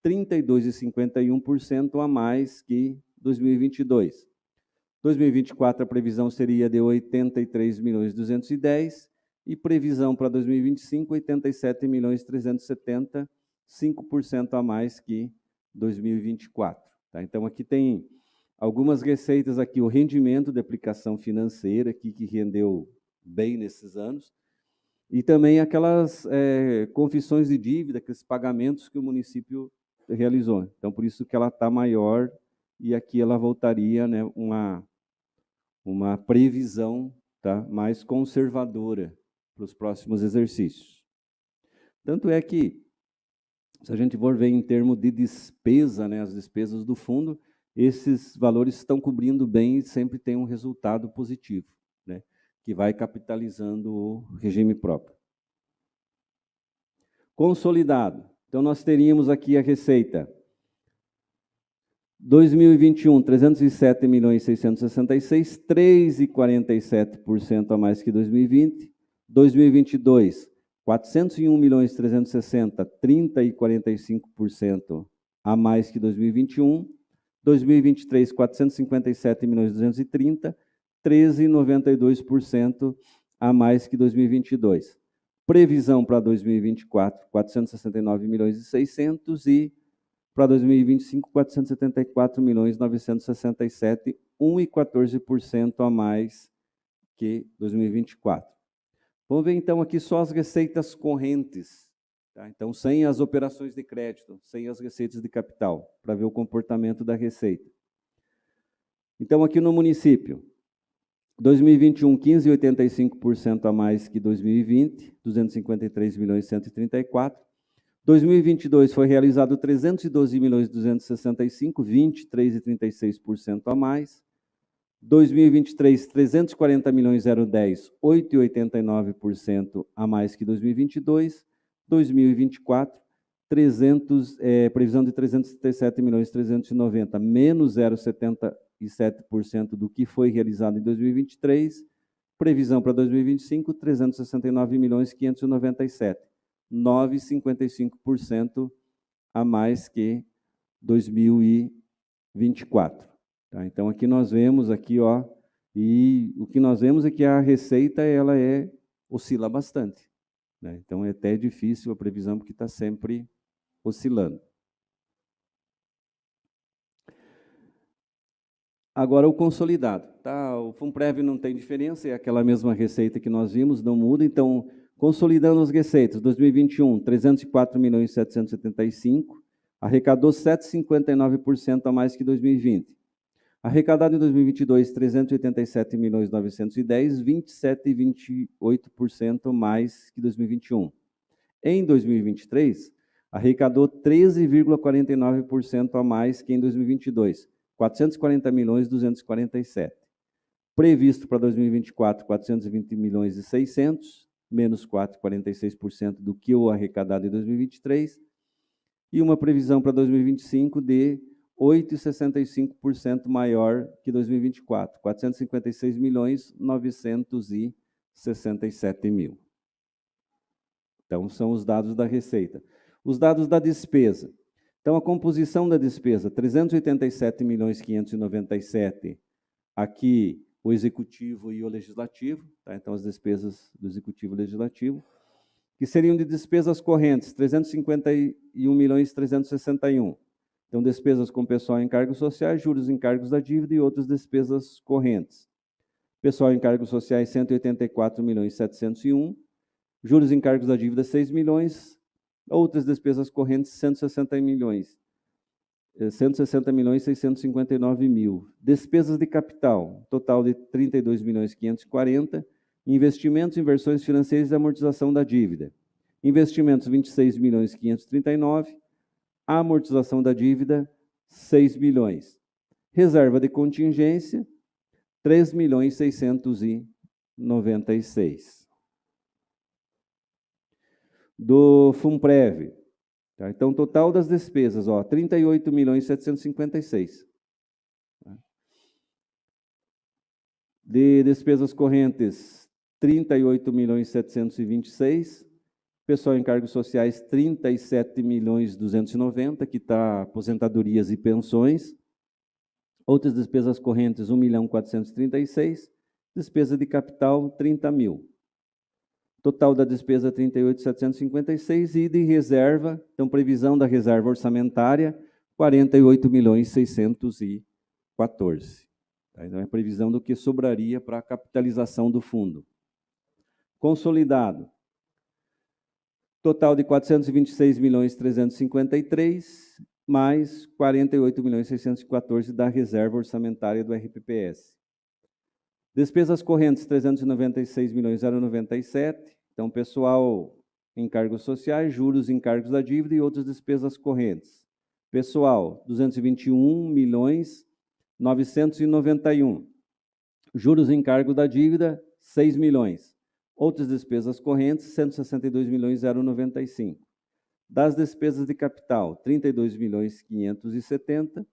32,51% a mais que 2022. 2024, a previsão seria de 83.210.000 e previsão para 2025, 87.370.000, 5% a mais que 2024. Tá? Então, aqui tem algumas receitas, aqui o rendimento de aplicação financeira, aqui, que rendeu bem nesses anos, e também aquelas confissões de dívida, aqueles pagamentos que o município realizou. Então, por isso que ela está maior, e aqui ela voltaria, né, uma previsão, tá, mais conservadora para os próximos exercícios. Tanto é que, se a gente for ver em termos de despesa, né, as despesas do fundo, esses valores estão cobrindo bem e sempre tem um resultado positivo, né, que vai capitalizando o regime próprio. Consolidado. Então, nós teríamos aqui a receita 2021, 307.666.000, 3,47% a mais que 2020. 2022, 401.360.000, 30,45% a mais que 2021. 2023, 457.230.000, 13,92% a mais que 2022. Previsão para 2024, 469.600.000 e para 2025, 474.967.000, 1,14% a mais que 2024. Vamos ver, então, aqui só as receitas correntes. Tá? Então, sem as operações de crédito, sem as receitas de capital, para ver o comportamento da receita. Então, aqui no município, 2021, 15,85% a mais que 2020, 253.134.000. 2022 foi realizado 312.265.000, 23,36% a mais. 2023, 340.010.000, 8,89% a mais que 2022. 2024, previsão de 337.390.000, menos 0,77% do que foi realizado em 2023. Previsão para 2025, 369.597.000, 9,55% a mais que 2024. Tá? Então, aqui nós vemos, aqui, ó, e o que nós vemos é que a receita ela oscila bastante. Né? Então, é até difícil a previsão, porque está sempre oscilando. Agora, o consolidado. Tá? O FUNPREV não tem diferença, é aquela mesma receita que nós vimos, não muda. Então, consolidando as receitas, 2021, 304.775.000, arrecadou 7,59% a mais que 2020. Arrecadado em 2022, 387.910.000, 27,28% mais que 2021. Em 2023, arrecadou 13,49% a mais que em 2022, 440.247.000. Previsto para 2024, 420.600.000, menos 4,46% do que o arrecadado em 2023, e uma previsão para 2025 de 8,65% maior que 2024, 456.967.000. Então, são os dados da receita. Os dados da despesa. Então, a composição da despesa, 387.597.000, aqui o executivo e o legislativo, tá? Então, as despesas do executivo e legislativo, que seriam de despesas correntes, 351.361.000. Então, despesas com pessoal em encargos sociais, juros em encargos da dívida e outras despesas correntes. Pessoal em encargos sociais, 184.701.000, juros em encargos da dívida, 6 milhões, outras despesas correntes, 160.659.000. Despesas de capital, total de 32.540.000, investimentos, inversões financeiras e amortização da dívida. Investimentos, 26.539.000, a amortização da dívida, 6 milhões. Reserva de contingência, 3.696. Do FUNPREV, tá? Então, total das despesas, 38.756. De despesas correntes, 38.726. Pessoal em cargos sociais, 37.290, que está aposentadorias e pensões. Outras despesas correntes, 1.436. Despesa de capital, 30 mil. Total da despesa, 38.756. E de reserva, então, previsão da reserva orçamentária, 48.614. Então, é a previsão do que sobraria para a capitalização do fundo. Consolidado. Total de 426.353, mais 48.614 da reserva orçamentária do RPPS. Despesas correntes, 396.097. Então, pessoal em cargos sociais, juros em cargos da dívida e outras despesas correntes. Pessoal, 221.991. Juros em cargo da dívida, 6 milhões. Outras despesas correntes, 162.095. Das despesas de capital, 32.570.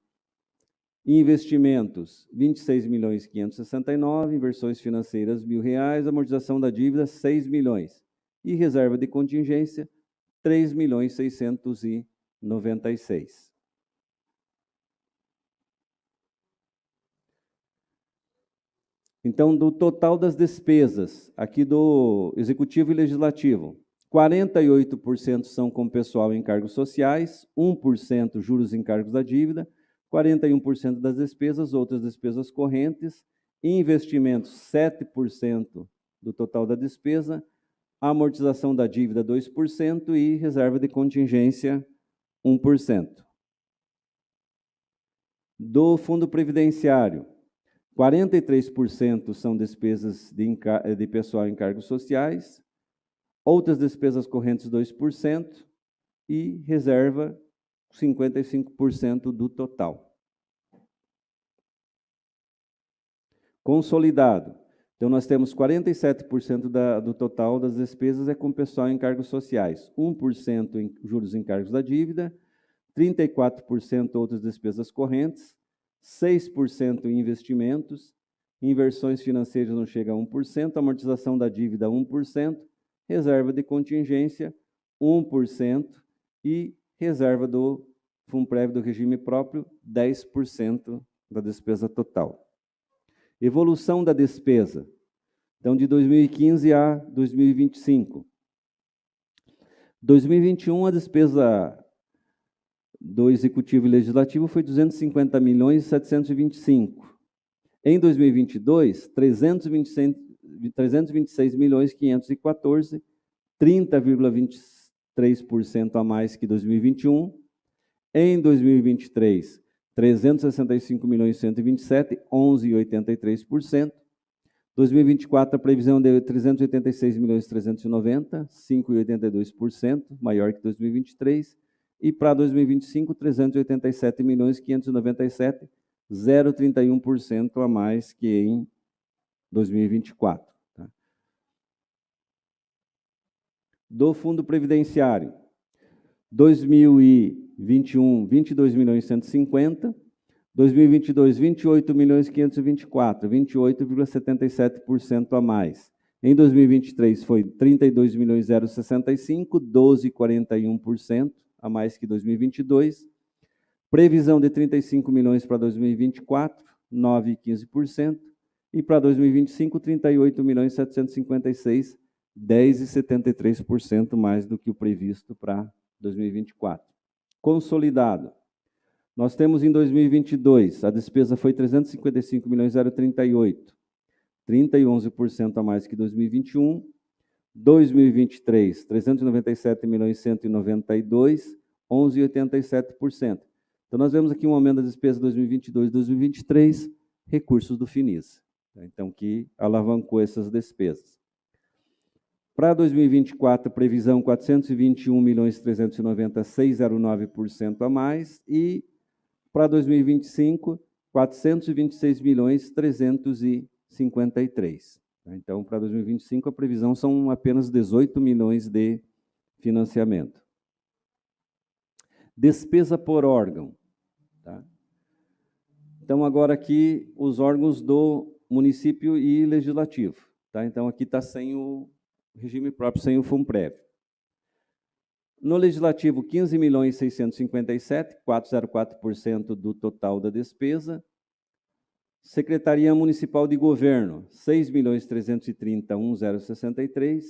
Investimentos, 26.569. Inversões financeiras, R$1.000. Amortização da dívida, 6 milhões. E reserva de contingência, 3.696. Então, do total das despesas, aqui do Executivo e Legislativo, 48% são com pessoal em cargos sociais, 1% juros em cargos da dívida, 41% das despesas, outras despesas correntes, investimentos, 7% do total da despesa, amortização da dívida, 2% e reserva de contingência, 1%. Do Fundo Previdenciário, 43% são despesas de pessoal em cargos sociais, outras despesas correntes 2% e reserva 55% do total. Consolidado. Então, nós temos 47% do total das despesas é com pessoal em cargos sociais, 1% em juros em cargos da dívida, 34% outras despesas correntes, 6% em investimentos, inversões financeiras não chega a 1%, amortização da dívida 1%, reserva de contingência 1% e reserva do FUNPREV do regime próprio 10% da despesa total. Evolução da despesa. Então, de 2015 a 2025. 2021, a despesa do Executivo e Legislativo foi 250.725. Em 2022, 326.514, 30,23% a mais que 2021. Em 2023, 365.127, 11,83%. 2024, a previsão de 386.390, 5,82%, maior que 2023. E para 2025, 387.597, 0,31% a mais que em 2024. Tá? Do Fundo Previdenciário, 2021, 22.150, 2022, 28.524, 28,77% a mais. Em 2023, foi 32.065, 12,41% a mais que 2022. Previsão de 35 milhões para 2024, 9,15%. E para 2025, 38.756, 10,73% mais do que o previsto para 2024. Consolidado. Nós temos em 2022, a despesa foi 355.038, 31% a mais que 2021. 2023, 397.192, 11,87%. Então, nós vemos aqui um aumento da despesa 2022 e 2023, recursos do FINIS, então, que alavancou essas despesas. Para 2024, previsão 421.390, 6,09% a mais, e Para 2025, 426.353. Então, para 2025, a previsão são apenas 18 milhões de financiamento. Despesa por órgão. Tá? Então, agora aqui, os órgãos do município e legislativo. Tá? Então, aqui está sem o regime próprio, sem o FUNPREV. No legislativo, 15.657.000, 4,04% do total da despesa. Secretaria Municipal de Governo, 6.330.1.063.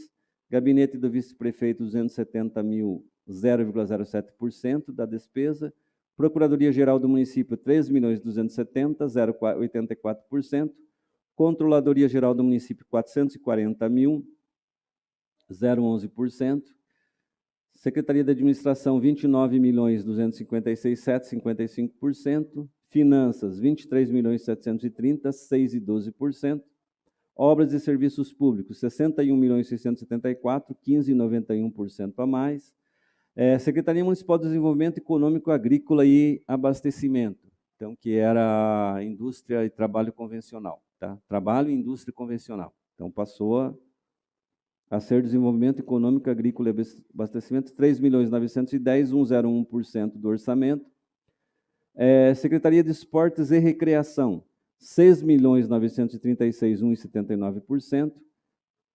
Gabinete do Vice-Prefeito, 270.000, 0,07% da despesa. Procuradoria-Geral do Município, 13.270.000, 0,84%. Controladoria-Geral do Município, 440.000, 0,11%. Secretaria de Administração, 29.256.700, 55%. Finanças, 23.730.000, 6,12%. Obras e Serviços Públicos, 61.674.000, 15,91% a mais. Secretaria Municipal de Desenvolvimento Econômico, Agrícola e Abastecimento, então, que era Indústria e Trabalho Convencional. Tá? Trabalho e Indústria Convencional. Então, passou a ser Desenvolvimento Econômico, Agrícola e Abastecimento, 3.910.000, 1,01% do orçamento. Secretaria de Esportes e Recreação, 6.936.000, 1,79%.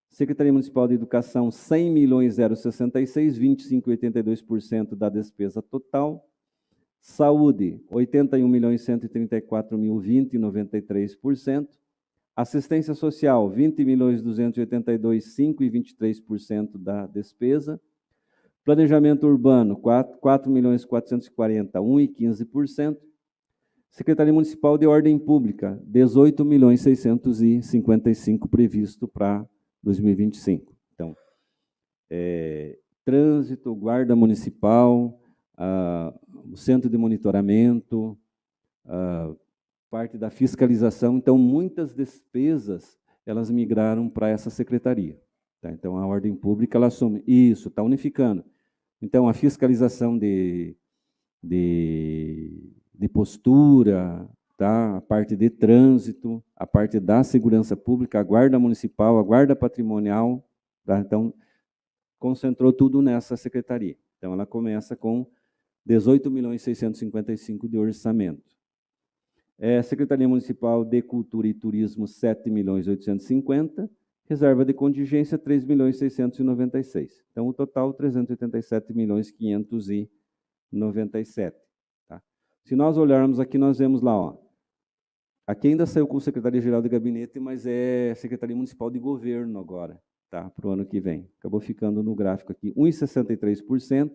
Secretaria Municipal de Educação, 100.066.000, 25,82% da despesa total. Saúde, 81.134.000, 20,93%. Assistência Social, 20.282.000, 5,23% da despesa. Planejamento Urbano, 4.440.000, 1,15%. Secretaria Municipal de Ordem Pública, 18.655.000 previsto para 2025. Então, Trânsito, Guarda Municipal, o Centro de Monitoramento, parte da fiscalização. Então, muitas despesas, elas migraram para essa secretaria. Tá? Então, a Ordem Pública, ela assume. Isso, está unificando. Então, a fiscalização de postura, tá? A parte de trânsito, a parte da segurança pública, a guarda municipal, a guarda patrimonial. Tá? Então, concentrou tudo nessa secretaria. Então, ela começa com 18.655.000 de orçamento. Secretaria Municipal de Cultura e Turismo, 7.850.000. Reserva de contingência, 3.696.000. Então, o total, 387.597.000. Tá? Se nós olharmos aqui, nós vemos lá, ó, aqui ainda saiu com Secretaria-Geral de Gabinete, mas é Secretaria Municipal de Governo agora, tá? Para o ano que vem. Acabou ficando no gráfico aqui, 1,63%.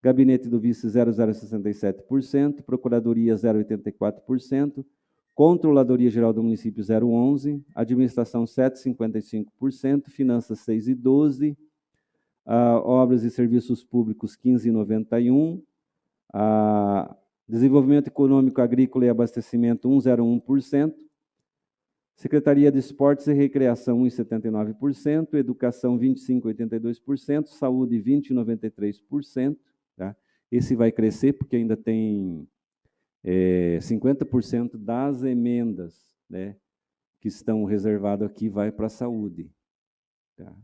Gabinete do Vice, 0,067%. Procuradoria, 0,84%. Controladoria Geral do Município, 0,11%, Administração, 7,55%, Finanças, 6,12%, Obras e Serviços Públicos, 15,91%, Desenvolvimento Econômico, Agrícola e Abastecimento, 1,01%, Secretaria de Esportes e Recreação, 1,79%, Educação, 25,82%, Saúde, 20,93%. Tá? Esse vai crescer porque ainda tem 50% das emendas, né, que estão reservadas aqui vai para a saúde, tá?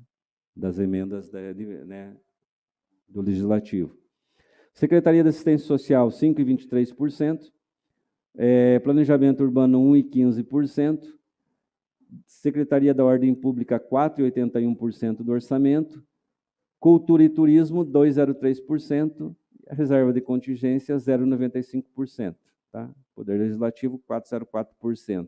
Das emendas né, do Legislativo. Secretaria de Assistência Social, 5,23%. Planejamento Urbano, 1,15%. Secretaria da Ordem Pública, 4,81% do orçamento. Cultura e Turismo, 2,03%. A reserva de contingência, 0,95%. Tá? Poder Legislativo, 4,04%.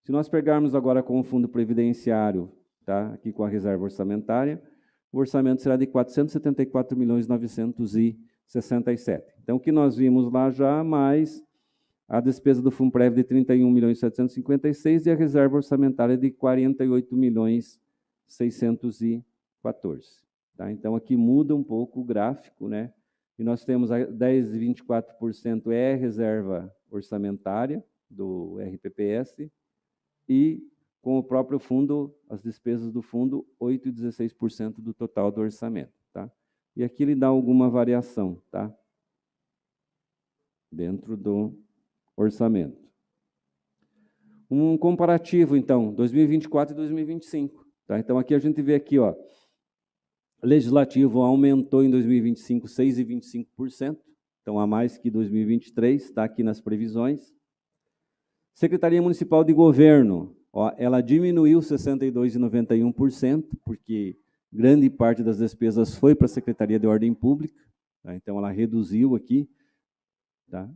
Se nós pegarmos agora com o Fundo Previdenciário, tá? Aqui com a reserva orçamentária, o orçamento será de 474.967.000. Então, o que nós vimos lá já, mais a despesa do FUNPREV de 31.756.000 e a reserva orçamentária de 48.614.000. Tá? Então, aqui muda um pouco o gráfico, né? E nós temos 10,24% reserva orçamentária do RPPS e, com o próprio fundo, as despesas do fundo, 8,16% do total do orçamento. Tá? E aqui ele dá alguma variação. Tá? dentro do orçamento. Um comparativo, então, 2024 e 2025. Tá? Então, aqui a gente vê aqui, ó, Legislativo aumentou em 2025 6,25%, então a mais que 2023, está aqui nas previsões. Secretaria Municipal de Governo, ó, ela diminuiu 62,91%, porque grande parte das despesas foi para a Secretaria de Ordem Pública, tá? Então ela reduziu aqui, tá?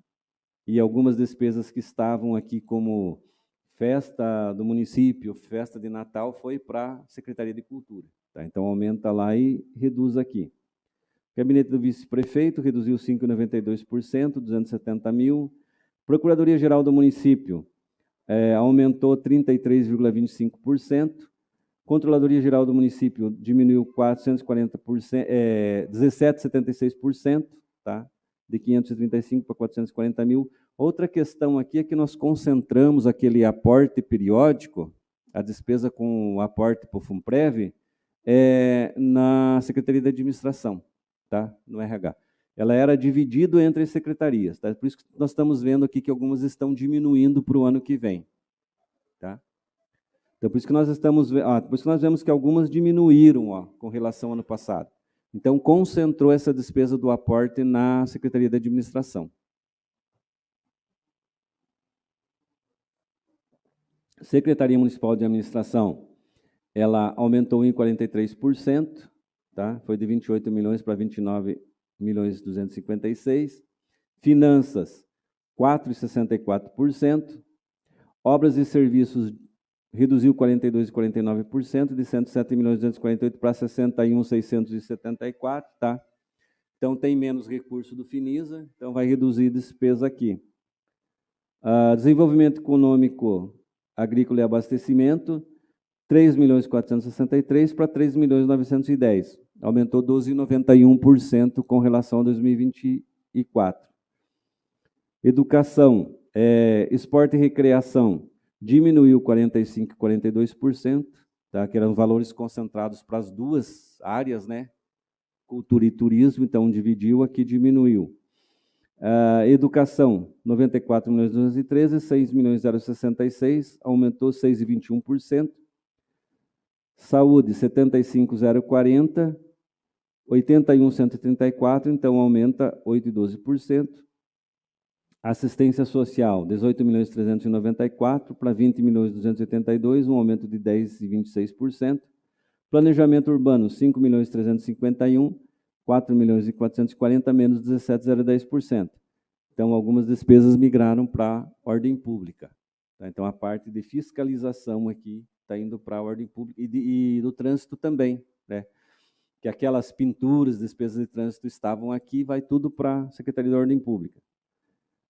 E algumas despesas que estavam aqui como festa do município, festa de Natal, foi para a Secretaria de Cultura. Tá? Então, aumenta lá e reduz aqui. Gabinete do Vice-Prefeito reduziu 5,92%, 270 mil. Procuradoria-Geral do Município aumentou 33,25%. Controladoria-Geral do Município diminuiu 17,76%, tá? De 535 para 440 mil. Outra questão aqui é que nós concentramos aquele aporte periódico, a despesa com o aporte para o FUNPREV, na Secretaria de Administração, tá? No RH. Ela era dividida entre as secretarias, tá? Por isso que nós estamos vendo aqui que algumas estão diminuindo para o ano que vem, tá? Então, por isso que nós por isso que nós vemos que algumas diminuíram, ó, com relação ao ano passado. Então, concentrou essa despesa do aporte na Secretaria de Administração. Secretaria Municipal de Administração, ela aumentou em 43%, tá? Foi de 28 milhões para 29 milhões 256. Finanças, 4,64%. Obras e serviços reduziu 42,49%, de 107 milhões 248 para 61,674, tá? Então tem menos recurso do Finisa, então vai reduzir despesa aqui. Desenvolvimento econômico, agrícola e abastecimento, 3 milhões 463 para 3 milhões 910. Aumentou 12,91% com relação a 2024. Educação, esporte e recreação, diminuiu 45,42%, tá? Que eram valores concentrados para as duas áreas, né? Cultura e turismo, então dividiu, aqui diminuiu. Educação, 94 milhões 213, 6 milhões 066, aumentou 6,21%. Saúde, 75,040, 81,134, então aumenta 8,12%. Assistência social, 18 milhões 394 para 20 milhões 282, um aumento de 10,26%. Planejamento urbano, 5 milhões 351, 4 milhões e 440, menos 17,010%. Então, algumas despesas migraram para a ordem pública. Tá? Então, a parte de fiscalização aqui está indo para a ordem pública e do trânsito também, né? Que aquelas pinturas, despesas de trânsito estavam aqui, vai tudo para a Secretaria da Ordem Pública.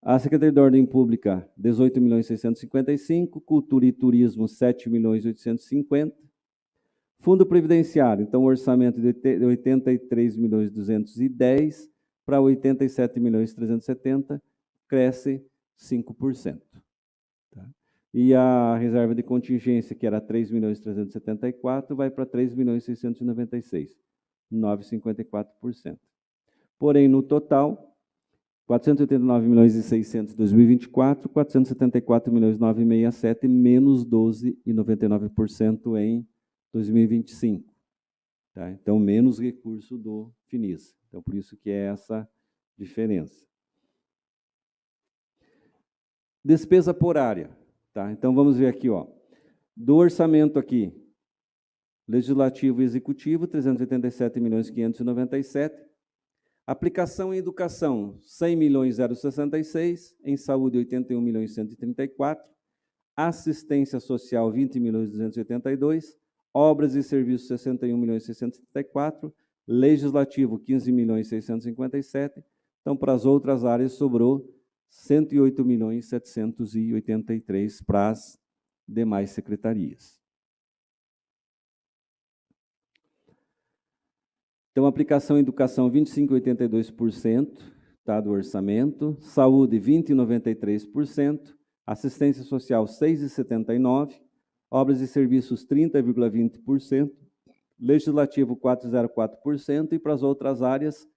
A Secretaria da Ordem Pública, 18 milhões 655, Cultura e Turismo, 7 milhões 850. Fundo Previdenciário, então, orçamento de 83 milhões 210 para 87 milhões 370, cresce 5%. Tá? E a reserva de contingência, que era 3 milhões 374, vai para 3 milhões 696, 9,54%. Porém, no total, 489 milhões e 600 em 2024, 474 milhões 967, menos 12,99% em 2025. Tá? Então, menos recurso do Finisa. Então, por isso que é essa diferença. Despesa por área. Tá? Então, vamos ver aqui, ó. Do orçamento aqui, Legislativo e Executivo, 387 milhões 597. Aplicação em educação, 100 milhões 066. Em saúde, 81 milhões 134. Assistência social, 20 milhões 282. Obras e serviços, 61 milhões 634. Legislativo, 15 milhões 657. Então, para as outras áreas, sobrou 108 milhões 783 para as demais secretarias. Então, aplicação em educação, 25,82%, tá, do orçamento. Saúde, 20,93%. Assistência social, 6,79%. Obras e serviços, 30,20%. Legislativo, 4,04%. E para as outras áreas,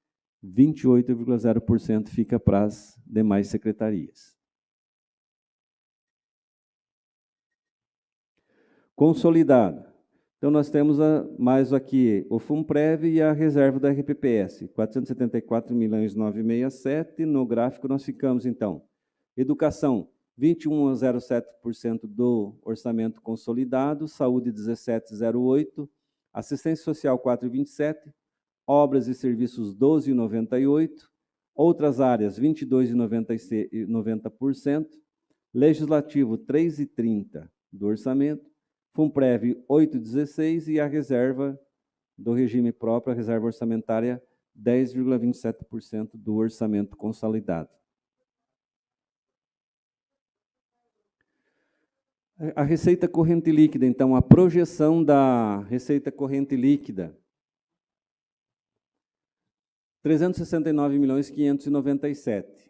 28,0% fica para as demais secretarias. Consolidado. Então, nós temos mais aqui o FUNPREV e a reserva da RPPS, 474.967. No gráfico, nós ficamos, então, educação, 21,07% do orçamento consolidado, saúde, 17,08%, assistência social, 4,27%, obras e serviços, 12,98%, outras áreas, 22,90%, legislativo, 3,30% do orçamento, FUNPREV 8,16% e a reserva do regime próprio, a reserva orçamentária, 10,27% do orçamento consolidado. A receita corrente líquida, então, a projeção da receita corrente líquida, 369.597.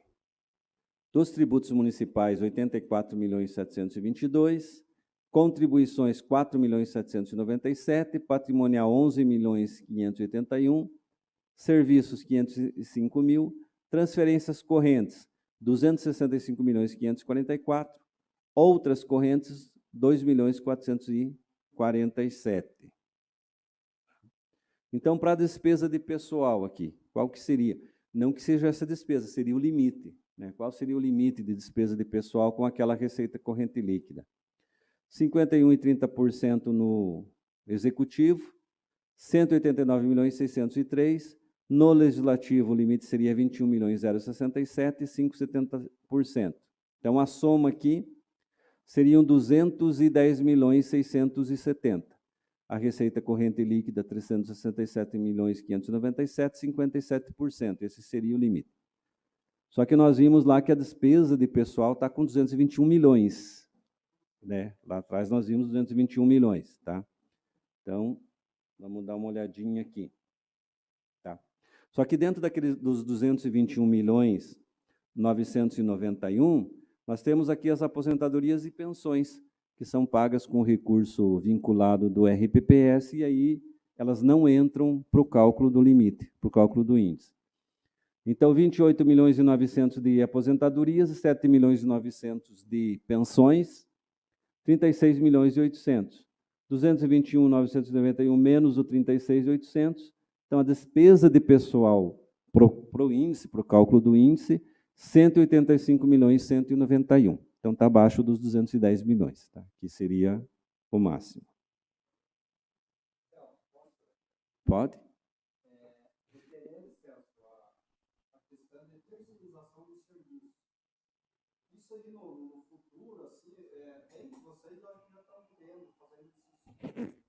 Dos tributos municipais, 84.722. Contribuições, 4.797, patrimonial, 11.581, serviços, 505.000, transferências correntes, 265.544, outras correntes, 2.447. Então, para a despesa de pessoal aqui, qual que seria? Não que seja essa despesa, seria o limite, né? Qual seria o limite de despesa de pessoal com aquela receita corrente líquida? 51,30% no executivo, 189.603. No legislativo, o limite seria 21.067 e 5,70%. Então, a soma aqui seriam 210.670. A receita corrente líquida, 367.597, 57%. Esse seria o limite. Só que nós vimos lá que a despesa de pessoal está com 221 milhões. Né? Lá atrás nós vimos 221 milhões, tá? Então, vamos dar uma olhadinha aqui. Tá? Só que dentro dos 221 milhões 991, nós temos aqui as aposentadorias e pensões, que são pagas com recurso vinculado do RPPS, e aí elas não entram para o cálculo do limite, para o cálculo do índice. Então, 28.900.000 de aposentadorias, 7.900.000 de pensões, 36.800.000. 221.991 menos o 36.800. Então, a despesa de pessoal para o índice, para o cálculo do índice, 185.191. Então, está abaixo dos 210 milhões, tá? Que seria o máximo. Pode? Isso aí no futuro, assim, bem que vocês já estão vendo, fazendo isso,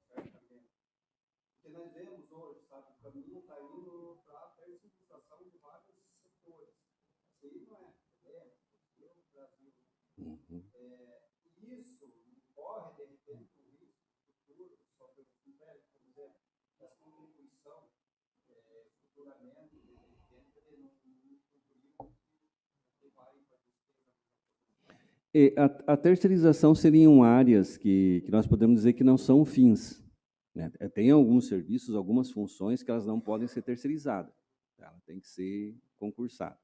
certamente. Porque nós vemos hoje, sabe, o caminho está indo para a terceirização de vários setores. Isso aí não é problema, porque o Brasil. Isso corre, de repente, um risco futuro, sobre o FUNPREV, por exemplo, essa contribuição futuramente, de repente, ele não cumpriu que vai para a terceirização seriam áreas que nós podemos dizer que não são fins. Né? Tem alguns serviços, algumas funções que elas não podem ser terceirizadas. Ela tem que ser concursada.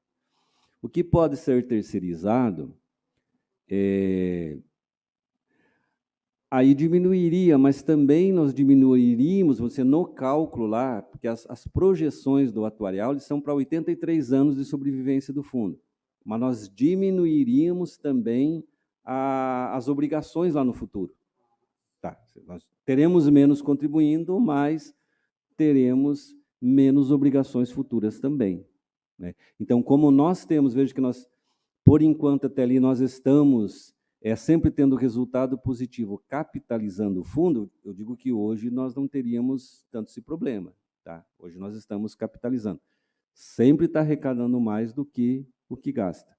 O que pode ser terceirizado, aí diminuiria, mas também nós diminuiríamos, você no cálculo lá, porque as projeções do atuarial eles são para 83 anos de sobrevivência do fundo. Mas nós diminuiríamos também as obrigações lá no futuro. Tá, nós teremos menos contribuindo, mas teremos menos obrigações futuras também. Né? Então, como nós temos, veja que nós, por enquanto até ali, nós estamos sempre tendo resultado positivo, capitalizando o fundo, eu digo que hoje nós não teríamos tanto esse problema. Tá? Hoje nós estamos capitalizando. Sempre está arrecadando mais do que o que gasta.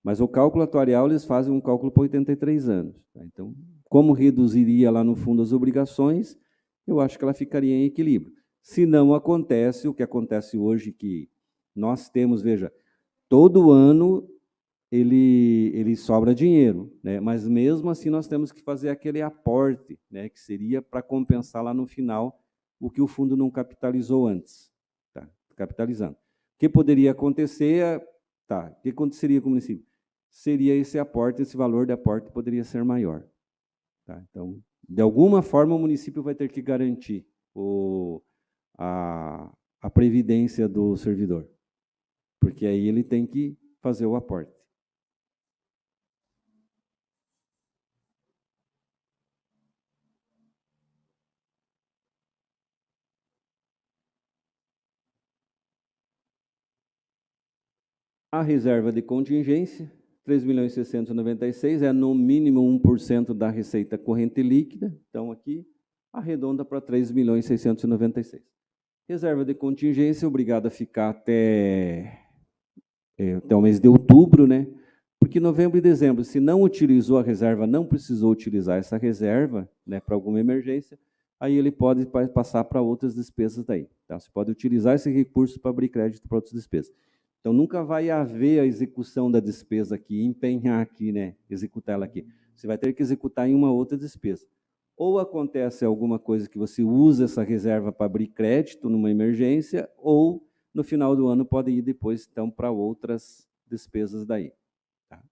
Mas o cálculo atuarial, eles fazem um cálculo por 83 anos. Tá? Então, como reduziria lá no fundo as obrigações, eu acho que ela ficaria em equilíbrio. Se não acontece, o que acontece hoje, que nós temos, veja, todo ano ele sobra dinheiro, né? Mas mesmo assim nós temos que fazer aquele aporte, né? Que seria para compensar lá no final o que o fundo não capitalizou antes. Tá? Capitalizando. que poderia acontecer? Tá, o que aconteceria com o município? Seria esse aporte, esse valor de aporte poderia ser maior. Tá? Então, de alguma forma, o município vai ter que garantir a previdência do servidor, porque aí ele tem que fazer o aporte. A reserva de contingência, 3.696.000, é no mínimo 1% da receita corrente líquida. Então, aqui, arredonda para 3.696.000. Reserva de contingência, obrigado a ficar até o mês de outubro, né? Porque novembro e dezembro, se não utilizou a reserva, não precisou utilizar essa reserva, né, para alguma emergência, aí ele pode passar para outras despesas daí. Tá? Você pode utilizar esse recurso para abrir crédito para outras despesas. Então, nunca vai haver a execução da despesa aqui, empenhar aqui, né, executar ela aqui. Você vai ter que executar em uma outra despesa. Ou acontece alguma coisa que você usa essa reserva para abrir crédito numa emergência, ou no final do ano pode ir depois, então, para outras despesas daí. Tá?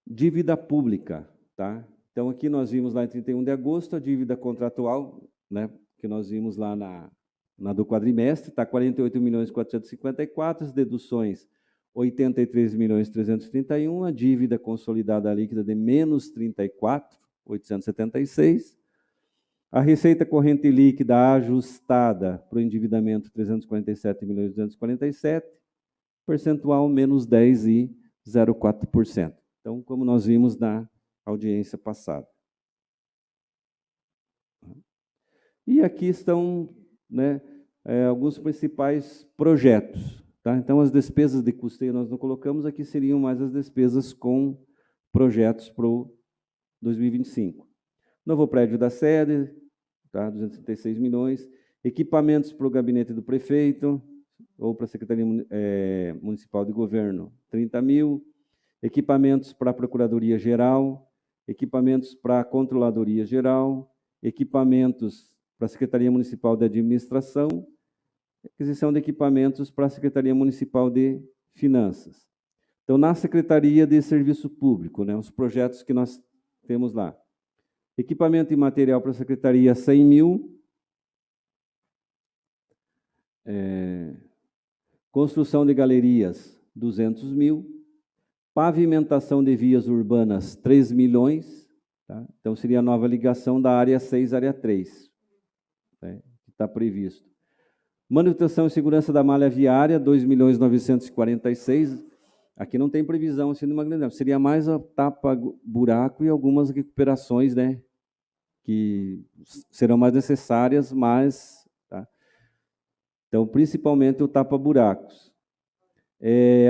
Dívida pública. Tá? Então, aqui nós vimos lá em 31 de agosto a dívida contratual, né, que nós vimos lá na do quadrimestre, está 48.454.000, as deduções 83.331.000, a dívida consolidada líquida de menos 34.876, a receita corrente líquida ajustada para o endividamento 347.247.000, percentual menos 10,04%. Então, como nós vimos na audiência passada. E aqui estão, né, alguns principais projetos. Tá? Então, as despesas de custeio nós não colocamos, aqui seriam mais as despesas com projetos para o 2025. Novo prédio da sede, tá? 236 milhões. Equipamentos para o gabinete do prefeito, ou para a Secretaria Municipal de Governo, 30 mil. Equipamentos para a Procuradoria Geral, equipamentos para a Controladoria Geral, equipamentos para a Secretaria Municipal de Administração, aquisição de equipamentos para a Secretaria Municipal de Finanças. Então, na Secretaria de Serviço Público, né, os projetos que nós temos lá. Equipamento e material para a Secretaria, 100 mil. Construção de galerias, 200 mil. Pavimentação de vias urbanas, 3 milhões. Tá? Então, seria a nova ligação da área 6, área 3. Né, que está previsto. Manutenção e segurança da malha viária, 2.946.000. Aqui não tem previsão assim, de uma grande. Seria mais a tapa-buraco e algumas recuperações, né, que serão mais necessárias, mas... Tá? Então, principalmente o tapa-buracos.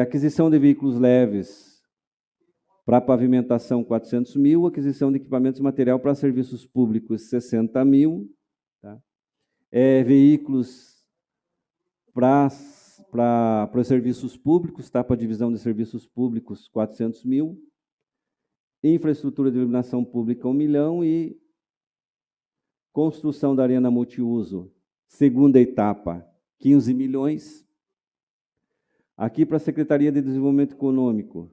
Aquisição de veículos leves para pavimentação, 400 mil. Aquisição de equipamentos e material para serviços públicos, 60 mil. Tá? Veículos para os serviços públicos, tá? Para a divisão de serviços públicos, 400 mil. Infraestrutura de iluminação pública, 1 milhão. E construção da arena multiuso, segunda etapa, 15 milhões. Aqui para a Secretaria de Desenvolvimento Econômico,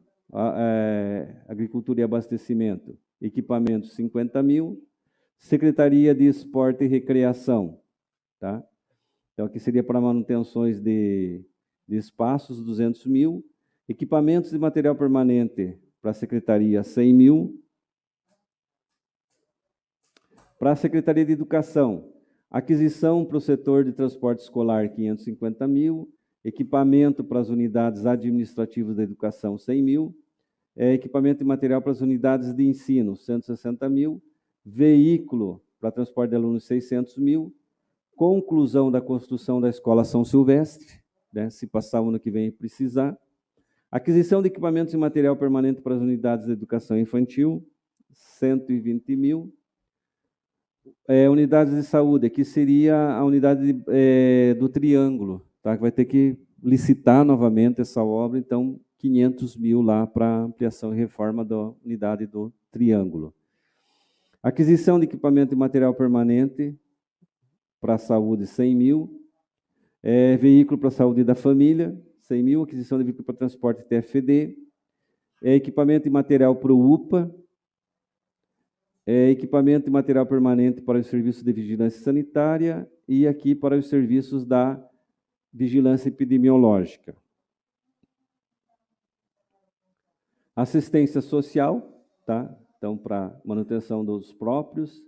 Agricultura e Abastecimento, equipamentos, 50 mil. Secretaria de Esporte e Recreação, tá? Então, aqui seria para manutenções de espaços, 200 mil. Equipamentos de material permanente para a Secretaria, 100 mil. Para a Secretaria de Educação, aquisição para o setor de transporte escolar, 550 mil. Equipamento para as unidades administrativas da educação, 100 mil. Equipamento e material para as unidades de ensino, 160 mil. Veículo para transporte de alunos, 600 mil. Conclusão da construção da Escola São Silvestre, né, se passar o ano que vem e precisar. Aquisição de equipamentos e material permanente para as unidades de educação infantil, 120 mil. Unidades de saúde, aqui seria a unidade do Triângulo, tá, que vai ter que licitar novamente essa obra, então 500 mil lá para ampliação e reforma da unidade do Triângulo. Aquisição de equipamento e material permanente, para a saúde, 100 mil. Veículo para a saúde da família, 100 mil. Aquisição de veículo para transporte TFD. Equipamento e material para o UPA. Equipamento e material permanente para os serviços de vigilância sanitária e aqui para os serviços da vigilância epidemiológica. Assistência social, tá? Então, para manutenção dos próprios.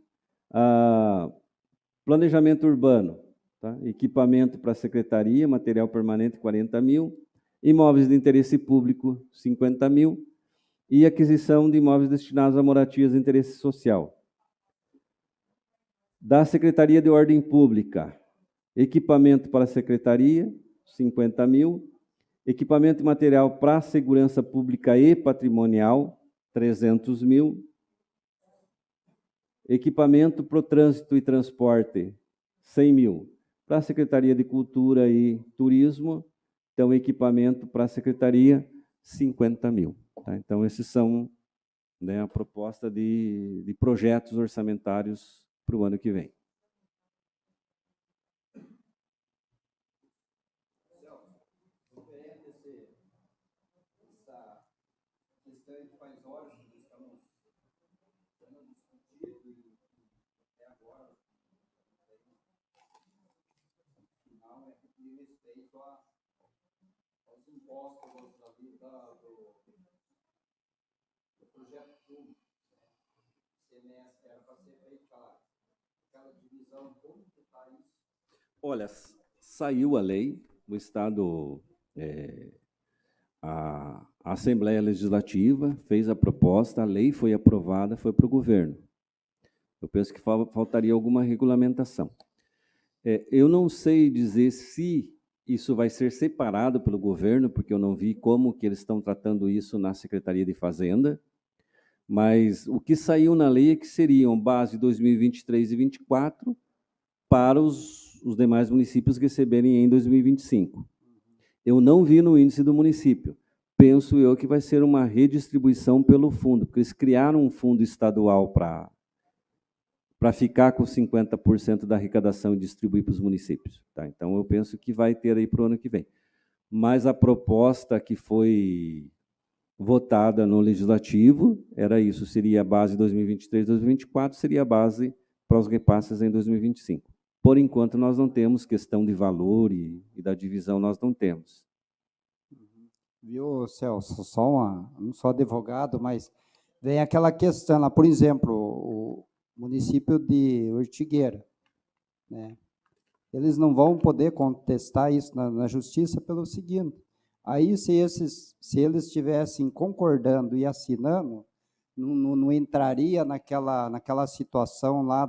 Planejamento urbano, tá? Equipamento para a secretaria, material permanente, 40 mil. Imóveis de interesse público, 50 mil. E aquisição de imóveis destinados a moradias de interesse social. Da Secretaria de Ordem Pública, equipamento para a secretaria, 50 mil. Equipamento e material para a segurança pública e patrimonial, 300 mil. Equipamento para o trânsito e transporte, 100 mil. Para a Secretaria de Cultura e Turismo, então, equipamento para a secretaria, 50 mil. Tá? Então, esses são, né, a proposta de projetos orçamentários para o ano que vem. Do projeto público, semestre era para ser feito aquela divisão, como que está isso? Olha, saiu a lei, o Estado, a Assembleia Legislativa fez a proposta, a lei foi aprovada, foi para o governo. Eu penso que faltaria alguma regulamentação. Eu não sei dizer se isso vai ser separado pelo governo, porque eu não vi como que eles estão tratando isso na Secretaria de Fazenda, mas o que saiu na lei é que seriam base 2023 e 2024 para os demais municípios receberem em 2025. Eu não vi no índice do município. Penso eu que vai ser uma redistribuição pelo fundo, porque eles criaram um fundo estadual para ficar com 50% da arrecadação e distribuir para os municípios. Tá? Então, eu penso que vai ter aí para o ano que vem. Mas a proposta que foi votada no Legislativo era isso, seria a base 2023, 2024, seria a base para os repasses em 2025. Por enquanto, nós não temos questão de valor e da divisão, nós não temos. Viu, Celso, não sou advogado, mas vem aquela questão lá, por exemplo, o município de Ortigueira, né? Eles não vão poder contestar isso na justiça pelo seguinte: aí, se eles estivessem concordando e assinando, não entraria naquela situação lá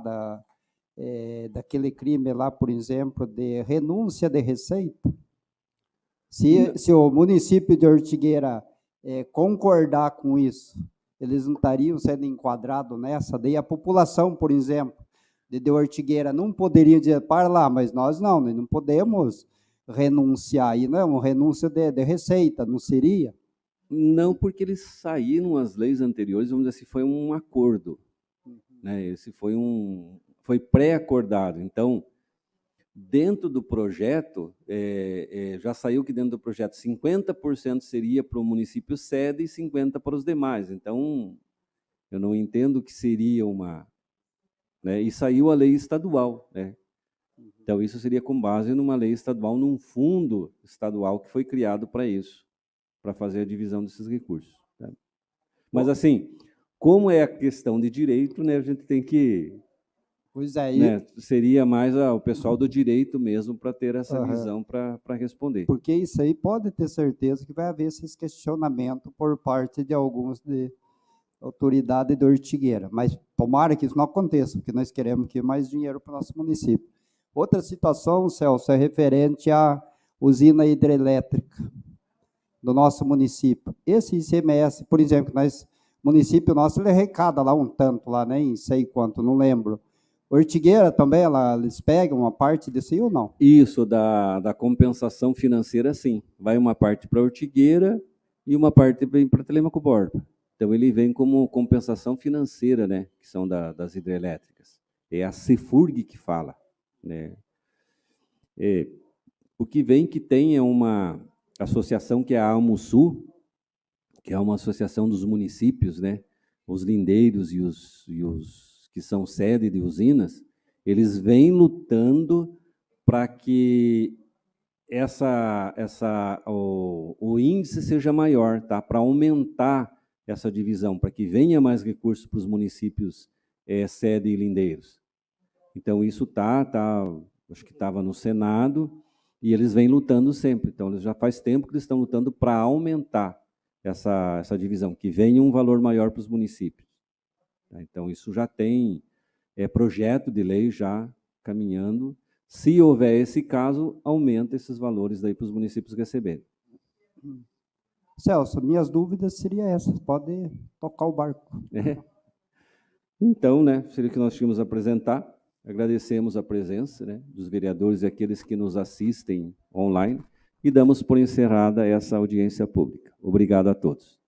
daquele crime lá, por exemplo, de renúncia de receita. Se o município de Ortigueira concordar com isso, eles não estariam sendo enquadrados nessa. Daí a população, por exemplo, de Ortigueira não poderia dizer, para lá, mas nós não podemos renunciar. Aí não é uma renúncia de receita, não seria? Não, porque eles saíram as leis anteriores, vamos dizer assim, foi um acordo. Né? Esse foi pré-acordado. Então, dentro do projeto, já saiu que dentro do projeto 50% seria para o município sede e 50% para os demais. Então, eu não entendo que seria uma... Né? E saiu a lei estadual. Né? Então, isso seria com base numa lei estadual, num fundo estadual que foi criado para isso, para fazer a divisão desses recursos. Tá? Mas, assim, como é a questão de direito, né, a gente tem que... Pois é. Né, seria mais o pessoal do direito mesmo para ter essa visão para responder. Porque isso aí pode ter certeza que vai haver esses questionamentos por parte de alguns de autoridade de Ortigueira. Mas tomara que isso não aconteça, porque nós queremos que mais dinheiro para o nosso município. Outra situação, Celso, é referente à usina hidrelétrica do nosso município. Esse ICMS, por exemplo, município nosso, ele arrecada lá um tanto, lá, nem sei quanto, não lembro. Ortigueira também, eles pegam uma parte disso aí ou não? Isso, da compensação financeira, sim. Vai uma parte para Ortigueira e uma parte para Telêmaco Borba. Então, ele vem como compensação financeira, né, que são das hidrelétricas. É a Cefurg que fala. né? O que vem que tem é uma associação que é a AMUSU, que é uma associação dos municípios, né? Os lindeiros e os que são sede de usinas, eles vêm lutando para que o índice seja maior, tá? Para aumentar essa divisão, para que venha mais recursos para os municípios sede e lindeiros. Então, isso acho que estava no Senado, e eles vêm lutando sempre. Então, eles já faz tempo que eles estão lutando para aumentar essa divisão, que venha um valor maior para os municípios. Então, isso já tem projeto de lei já caminhando. Se houver esse caso, aumenta esses valores daí para os municípios receberem. Celso, minhas dúvidas seriam essas. Pode tocar o barco. Então, né, seria o que nós tínhamos a apresentar. Agradecemos a presença, né, dos vereadores e aqueles que nos assistem online e damos por encerrada essa audiência pública. Obrigado a todos.